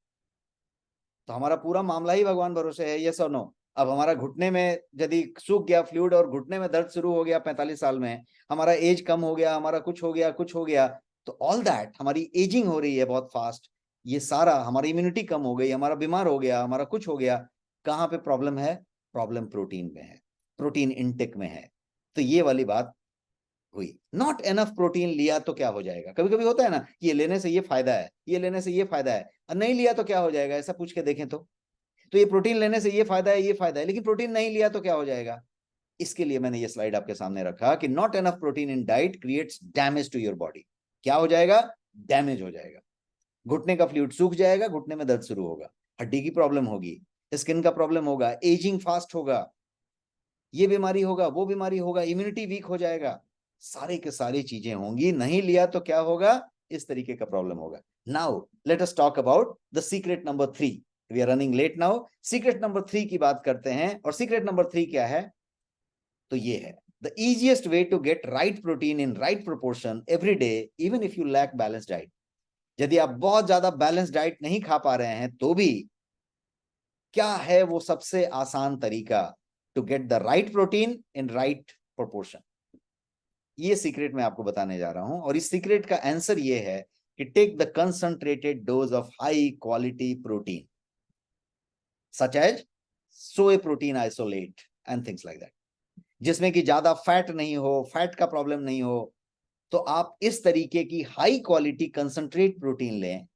तो हमारा पूरा मामला ही भगवान भरोसे है, यस और नो। अब हमारा घुटने में यदि सूख गया फ्लूइड और घुटने में दर्द शुरू हो गया 45 साल में, हमारा एज कम हो गया, हमारा कुछ हो गया, कुछ हो गया, तो ऑल दैट, हमारी एजिंग हो रही है बहुत फास्ट, ये सारा, हमारी इम्यूनिटी कम हो गई, हमारा बीमार हो गया, हमारा कुछ हो गया। कहाँ पे प्रॉब्लम है? प्रॉब्लम प्रोटीन में है, प्रोटीन इनटेक में है। तो ये वाली बात हुई। नॉट एनफ प्रोटीन लिया तो क्या हो जाएगा? कभी कभी होता है ना कि ये लेने से ये फायदा है, ये लेने से ये फायदा है, और नहीं लिया तो क्या हो जाएगा, ऐसा पूछ के देखें तो ये प्रोटीन लेने से ये फायदा है, ये फायदा है, लेकिन प्रोटीन नहीं लिया तो क्या हो जाएगा? इसके लिए मैंने ये स्लाइड आपके सामने रखा कि not enough protein in diet creates damage to your body. क्या हो जाएगा? डैमेज हो जाएगा। घुटने का फ्लूइड सूख जाएगा, घुटने में दर्द शुरू होगा, हड्डी की प्रॉब्लम होगी, स्किन का प्रॉब्लम होगा, एजिंग फास्ट होगा, ये बीमारी होगा, वो बीमारी होगा, इम्यूनिटी वीक हो जाएगा, सारे के सारी चीजें होंगी। नहीं लिया तो क्या होगा? इस तरीके का प्रॉब्लम होगा। Now let us talk about the secret number 3। We are running late now. Secret number 3 की बात करते हैं, और सीक्रेट नंबर 3 क्या है? तो ये है, the easiest way to get right protein in right proportion every day even if you lack balanced diet। यदि आप बहुत ज्यादा बैलेंस डाइट नहीं खा पा रहे हैं तो भी क्या है वो सबसे आसान तरीका to get the right protein in right proportion? ये सीक्रेट मैं आपको बताने जा रहा हूं, और इस सीक्रेट का आंसर ये है कि take the concentrated dose of high quality protein such as soy protein isolate and things like that, जिसमें कि ज्यादा फैट नहीं हो, फैट का प्रॉब्लम नहीं हो। तो आप इस तरीके की हाई क्वालिटी कंसंट्रेट प्रोटीन लें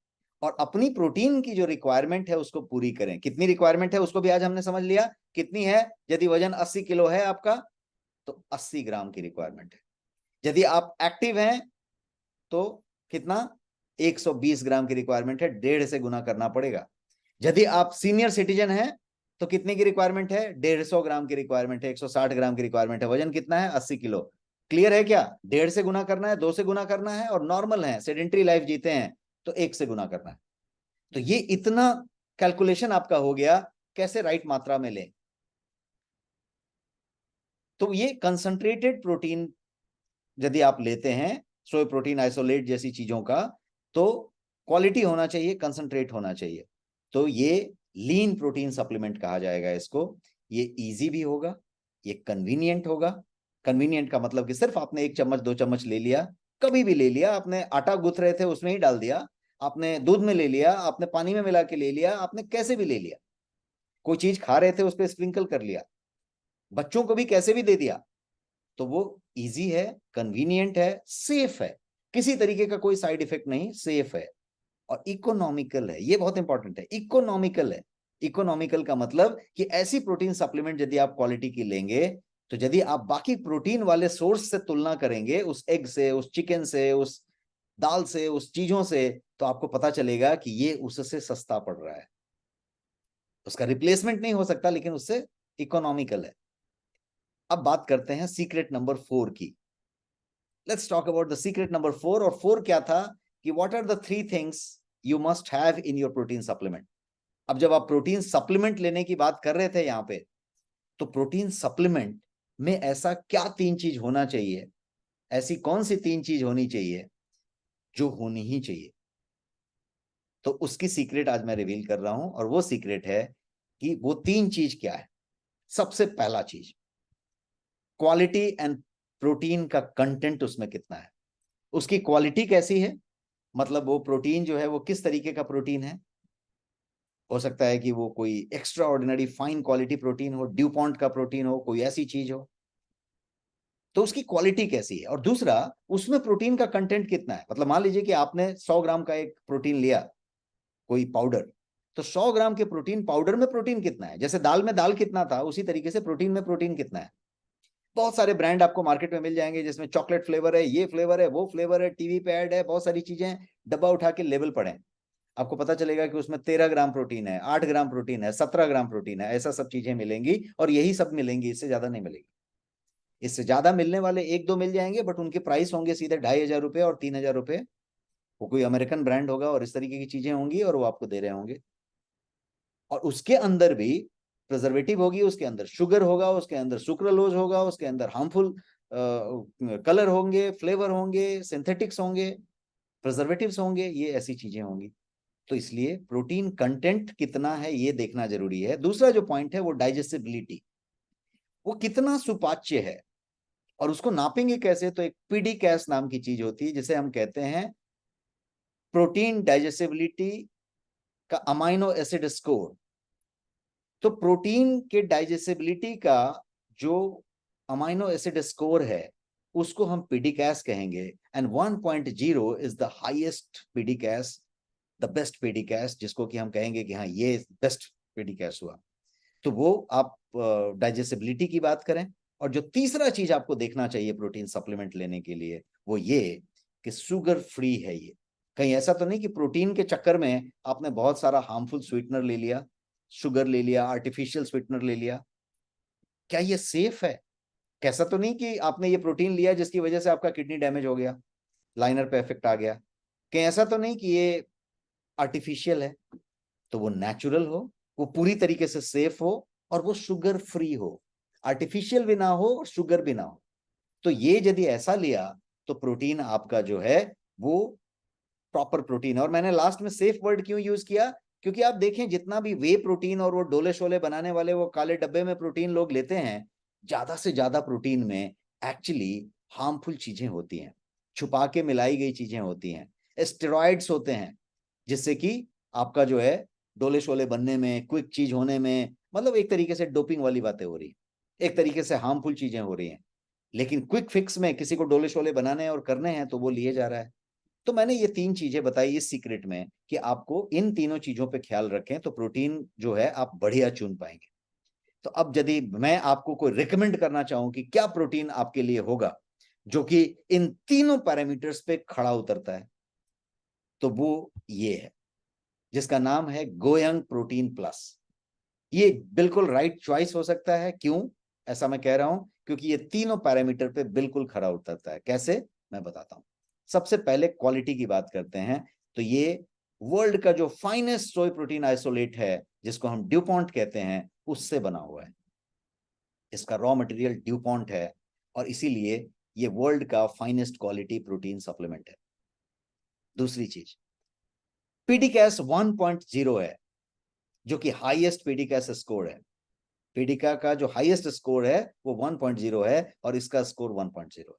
और अपनी प्रोटीन की जो रिक्वायरमेंट है उसको पूरी करें। कितनी रिक्वायरमेंट है उसको भी आज हमने समझ लिया कितनी है। यदि वजन 80 किलो है आपका तो 80 ग्राम की रिक्वायरमेंट है। यदि आप एक्टिव हैं तो कितना, 120 ग्राम की रिक्वायरमेंट है, 1.5 से गुना करना पड़ेगा। यदि आप सीनियर सिटीजन हैं तो कितने की रिक्वायरमेंट है, 150 ग्राम की रिक्वायरमेंट है, 160 ग्राम की रिक्वायरमेंट है। वजन कितना है, 80 किलो। क्लियर है क्या, 1.5 से गुना करना है, 2 से गुना करना है, और नॉर्मल है, सेडेंट्री लाइफ जीते हैं तो 1 से गुना करना है। तो ये इतना कैलकुलेशन आपका हो गया, कैसे राइट मात्रा में लें। तो ये कंसंट्रेटेड प्रोटीन यदि आप लेते हैं, सोय प्रोटीन आइसोलेट जैसी चीजों का, तो क्वालिटी होना चाहिए, कंसंट्रेट होना चाहिए। तो ये लीन प्रोटीन सप्लीमेंट कहा जाएगा इसको। ये इजी भी होगा, ये कन्वीनियंट होगा। कन्वीनियंट का मतलब कि सिर्फ आपने 1 चम्मच 2 चम्मच ले लिया, कभी भी ले लिया, आपने आटा गूंथ रहे थे उसमें ही डाल दिया, आपने दूध में ले लिया, आपने पानी में मिला के ले लिया, आपने कैसे भी ले लिया, कोई चीज खा रहे थे उस पर स्प्रिंकल कर लिया, बच्चों को भी कैसे भी दे दिया। तो वो इजी है, कन्वीनियंट है, सेफ है, किसी तरीके का कोई साइड इफेक्ट नहीं, सेफ है और इकोनॉमिकल है। ये बहुत इंपॉर्टेंट है, इकोनॉमिकल है। इकोनॉमिकल का मतलब कि ऐसी प्रोटीन सप्लीमेंट यदि आप क्वालिटी की लेंगे, तो यदि आप बाकी प्रोटीन वाले सोर्स से तुलना करेंगे, उस एग से, उस चिकन से, उस दाल से, उस चीजों से, तो आपको पता चलेगा कि ये उससे सस्ता पड़ रहा है। उसका रिप्लेसमेंट नहीं हो सकता, लेकिन उससे इकोनॉमिकल है। अब बात करते हैं सीक्रेट नंबर 4 की। Let's talk about the secret number 4। और 4 क्या था कि what are the 3 things you must have in your protein supplement. अब जब आप प्रोटीन सप्लीमेंट लेने की बात कर रहे थे यहां पे, तो प्रोटीन सप्लीमेंट में ऐसा क्या 3 चीज होना चाहिए, ऐसी कौन सी 3 चीज होनी चाहिए जो होनी ही चाहिए। तो उसकी सीक्रेट आज मैं रिवील कर रहा हूं, और वो सीक्रेट है कि वो 3 चीज क्या है। सबसे पहला चीज, क्वालिटी एंड प्रोटीन का कंटेंट उसमें कितना है। उसकी क्वालिटी कैसी है, मतलब वो प्रोटीन जो है वो किस तरीके का प्रोटीन है। हो सकता है कि वो कोई extra ordinary fine quality protein हो, ड्यूपॉन्ट का प्रोटीन हो, कोई ऐसी चीज हो, तो उसकी क्वालिटी कैसी है। और दूसरा, उसमें प्रोटीन का कंटेंट कितना है। मतलब मान लीजिए कि आपने 100 ग्राम का एक प्रोटीन लिया, कोई पाउडर, तो 100 ग्राम के प्रोटीन पाउडर में प्रोटीन कितना है। जैसे दाल में दाल कितना था, उसी तरीके से प्रोटीन में प्रोटीन कितना है। बहुत सारे ब्रांड आपको मार्केट में मिल जाएंगे जिसमें चॉकलेट फ्लेवर है, ये फ्लेवर है, वो फ्लेवर है, टीवी पे ऐड है, बहुत सारी चीजें, डब्बा उठा के लेवल पढ़े, आपको पता चलेगा कि उसमें 13 ग्राम प्रोटीन है, 8 ग्राम प्रोटीन है, 17 ग्राम प्रोटीन है, ऐसा सब चीजें मिलेंगी। और यही सब मिलेंगी, इससे ज्यादा नहीं मिलेगी। इससे ज्यादा मिलने वाले 1-2 मिल जाएंगे, बट उनके प्राइस होंगे सीधे 2,500 और 3,000 रुपए। वो कोई अमेरिकन ब्रांड होगा और इस तरीके की चीजें होंगी और वो आपको दे रहे होंगे। और उसके अंदर भी प्रिजर्वेटिव होगी, उसके अंदर शुगर होगा, उसके अंदर सुक्रालोज होगा, उसके अंदर हार्मफुल कलर होंगे, फ्लेवर होंगे, सिंथेटिक्स होंगे, प्रिजर्वेटिव्स होंगे, ये ऐसी चीजें होंगी। तो इसलिए प्रोटीन कंटेंट कितना है ये देखना जरूरी है। दूसरा जो पॉइंट है वो डाइजेस्टिबिलिटी, वो कितना सुपाच्य है, और उसको नापेंगे कैसे। तो एक पीडी कैस नाम की चीज होती है जिसे हम कहते हैं प्रोटीन डाइजेस्टिबिलिटी का अमाइनो एसिड स्कोर। तो प्रोटीन के डाइजेस्टिबिलिटी का जो अमाइनो एसिड स्कोर है उसको हम पीडीकैस कहेंगे। And 1.0 is the highest PDCAAS, the best PDCAAS, जिसको कि हम कहेंगे कि हाँ ये बेस्ट पीडीकैस हुआ। तो वो आप डाइजेस्टिबिलिटी की बात करें। और जो तीसरा चीज आपको देखना चाहिए प्रोटीन सप्लीमेंट लेने के लिए, वो ये कि शुगर फ्री है ये। कहीं ऐसा तो नहीं कि प्रोटीन के चक्कर में आपने बहुत सारा हार्मफुल स्वीटनर ले लिया, शुगर ले लिया, आर्टिफिशियल स्वीटनर ले लिया। क्या ये सेफ है। कैसा तो नहीं कि आपने ये प्रोटीन लिया जिसकी वजह से आपका किडनी डैमेज हो गया, लाइनर पे इफेक्ट आ गया। कहीं ऐसा तो नहीं कि ये आर्टिफिशियल है। तो वो नेचुरल हो, वो पूरी तरीके से सेफ हो, और वो शुगर फ्री हो, आर्टिफिशियल भी ना हो और शुगर भी ना हो। तो ये यदि ऐसा लिया तो प्रोटीन आपका जो है वो प्रॉपर प्रोटीन है। और मैंने लास्ट में सेफ वर्ड क्यों यूज किया, क्योंकि आप देखें जितना भी वे प्रोटीन और वो डोले शोले बनाने वाले वो काले डब्बे में प्रोटीन लोग लेते हैं, ज्यादा से ज्यादा प्रोटीन में एक्चुअली हार्मफुल चीजें होती हैं, छुपा के मिलाई गई चीजें होती हैं, स्टेरॉइड्स होते हैं, जिससे कि आपका जो है डोले शोले बनने में, क्विक चीज होने में, मतलब एक तरीके से डोपिंग वाली बातें हो रही है, एक तरीके से हार्मफुल चीजें हो रही हैं। लेकिन क्विक फिक्स में किसी को डोले शोले बनाने हैं और करने हैं तो वो लिए जा रहा है। तो मैंने ये 3 चीजें बताई इस सीक्रेट में कि आपको इन तीनों चीजों पे ख्याल रखें तो प्रोटीन जो है आप बढ़िया चुन पाएंगे। तो अब यदि मैं आपको कोई रिकमेंड करना चाहूं कि क्या प्रोटीन आपके लिए होगा जो कि इन तीनों पैरामीटर्स पे खड़ा उतरता है, तो वो ये है, जिसका नाम है गोयंग प्रोटीन प्लस। ये बिल्कुल राइट चॉइस हो सकता है। क्यों ऐसा मैं कह रहा हूं? क्योंकि ये तीनों पैरामीटर पे बिल्कुल खरा उतरता है। कैसे, मैं बताता हूं। सबसे पहले क्वालिटी की बात करते हैं, तो ये वर्ल्ड का जो फाइनेस्ट सोय प्रोटीन आइसोलेट है, जिसको हम ड्यूपॉन्ट कहते हैं, उससे बना हुआ है। इसका रॉ मटेरियल ड्यूपॉन्ट है और इसीलिए ये वर्ल्ड का फाइनेस्ट क्वालिटी प्रोटीन सप्लीमेंट है। दूसरी चीज, पीडीकैस 1.0 है, जो कि हाईएस्ट पीडीकैस स्कोर है। पीडिका का जो हाईएस्ट स्कोर है वो 1.0 है और इसका स्कोर 1.0 है।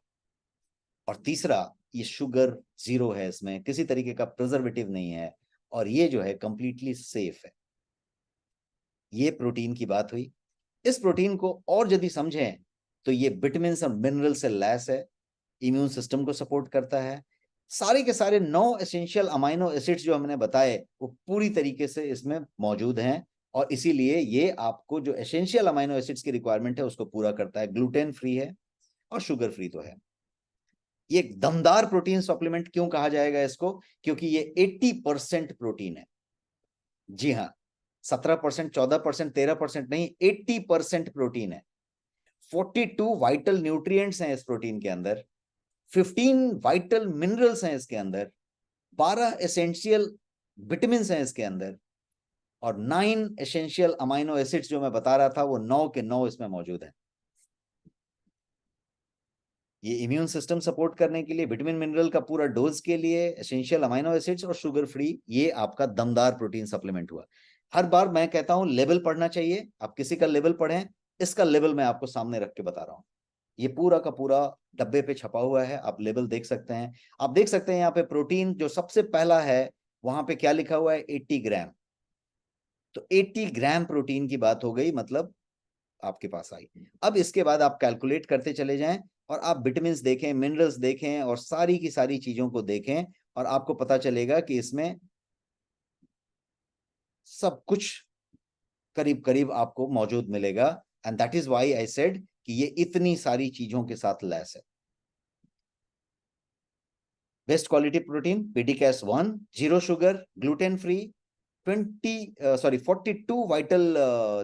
और तीसरा, ये शुगर 0 है, इसमें किसी तरीके का प्रिजर्वेटिव नहीं है और ये जो है कंप्लीटली सेफ है। ये प्रोटीन की बात हुई। इस प्रोटीन को और यदि समझें तो ये विटामिन और मिनरल से लैस है, इम्यून सिस्टम को सपोर्ट करता है। सारे के सारे 9 एसेंशियल अमाइनो एसिड्स जो हमने बताए वो पूरी तरीके से इसमें मौजूद हैं और इसीलिए ये आपको जो एसेंशियल अमाइनो एसिड्स की रिक्वायरमेंट है उसको पूरा करता है। ग्लूटेन फ्री है और शुगर फ्री तो है। ये एक दमदार प्रोटीन सप्लीमेंट क्यों कहा जाएगा इसको? क्योंकि ये 80% प्रोटीन है। जी हाँ, 17%, 14%, 13% नहीं, 80% प्रोटीन है। 42 वाइटल न्यूट्रिएंट्स हैं इस प्रोटीन के अंदर, 15 वाइटल मिनरल्स हैं इसके अंदर, 12 एसेंशियल विटामिन हैं इसके अंदर और 9 एसेंशियल अमाइनो एसिड्स जो मैं बता रहा था वो 9 के 9 इसमें मौजूद है। ये इम्यून सिस्टम सपोर्ट करने के लिए, विटामिन मिनरल का पूरा डोज के लिए, एसेंशियल अमाइनो एसिड्स और शुगर फ्री, ये आपका दमदार प्रोटीन सप्लीमेंट हुआ। हर बार मैं कहता हूं लेवल पढ़ना चाहिए, आप किसी का लेवल पढ़ें, इसका लेवल मैं आपको सामने रख के बता रहा हूं। ये पूरा का पूरा डब्बे पे छपा हुआ है, आप लेवल देख सकते हैं। आप देख सकते हैं यहाँ पे प्रोटीन जो सबसे पहला है वहां पे क्या लिखा हुआ है, 80 ग्राम। तो 80 ग्राम प्रोटीन की बात हो गई, मतलब आपके पास आई। अब इसके बाद आप कैलकुलेट करते चले जाएं और आप विटामिन देखें, मिनरल्स देखें और सारी की सारी चीजों को देखें और आपको पता चलेगा कि इसमें सब कुछ करीब करीब आपको मौजूद मिलेगा। And that is why I said कि ये इतनी सारी चीजों के साथ लैस है। Best quality protein, PDCAAS 1, 0 sugar, gluten free, 42 vital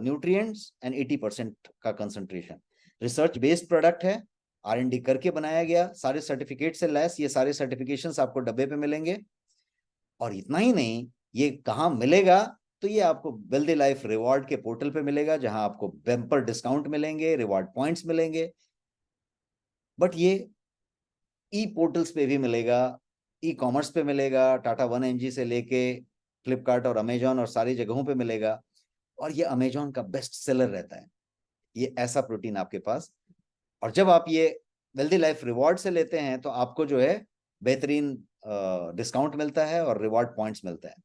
nutrients and 80% का कंसंट्रेशन। रिसर्च बेस्ड प्रोडक्ट है, R&D करके बनाया गया, सारे सर्टिफिकेट से लैस। ये सारे सर्टिफिकेशंस आपको डब्बे पे मिलेंगे। और इतना ही नहीं, ये कहाँ मिलेगा? तो ये आपको वेल्दी लाइफ रिवॉर्ड के पोर्टल पे मिलेगा, जहां आपको बेम्पर डिस्काउंट मिलेंगे, रिवॉर्ड पॉइंट्स मिलेंगे। बट ये ई पोर्टल्स पे भी मिलेगा, ई कॉमर्स पे मिलेगा, टाटा 1mg से लेके फ्लिपकार्ट और अमेजॉन और सारी जगहों पे मिलेगा। और ये अमेजॉन का बेस्ट सेलर रहता है ये ऐसा प्रोटीन आपके पास। और जब आप ये वेल्दी लाइफ रिवॉर्ड से लेते हैं तो आपको जो है बेहतरीन डिस्काउंट मिलता है और रिवॉर्ड पॉइंट्स मिलता है।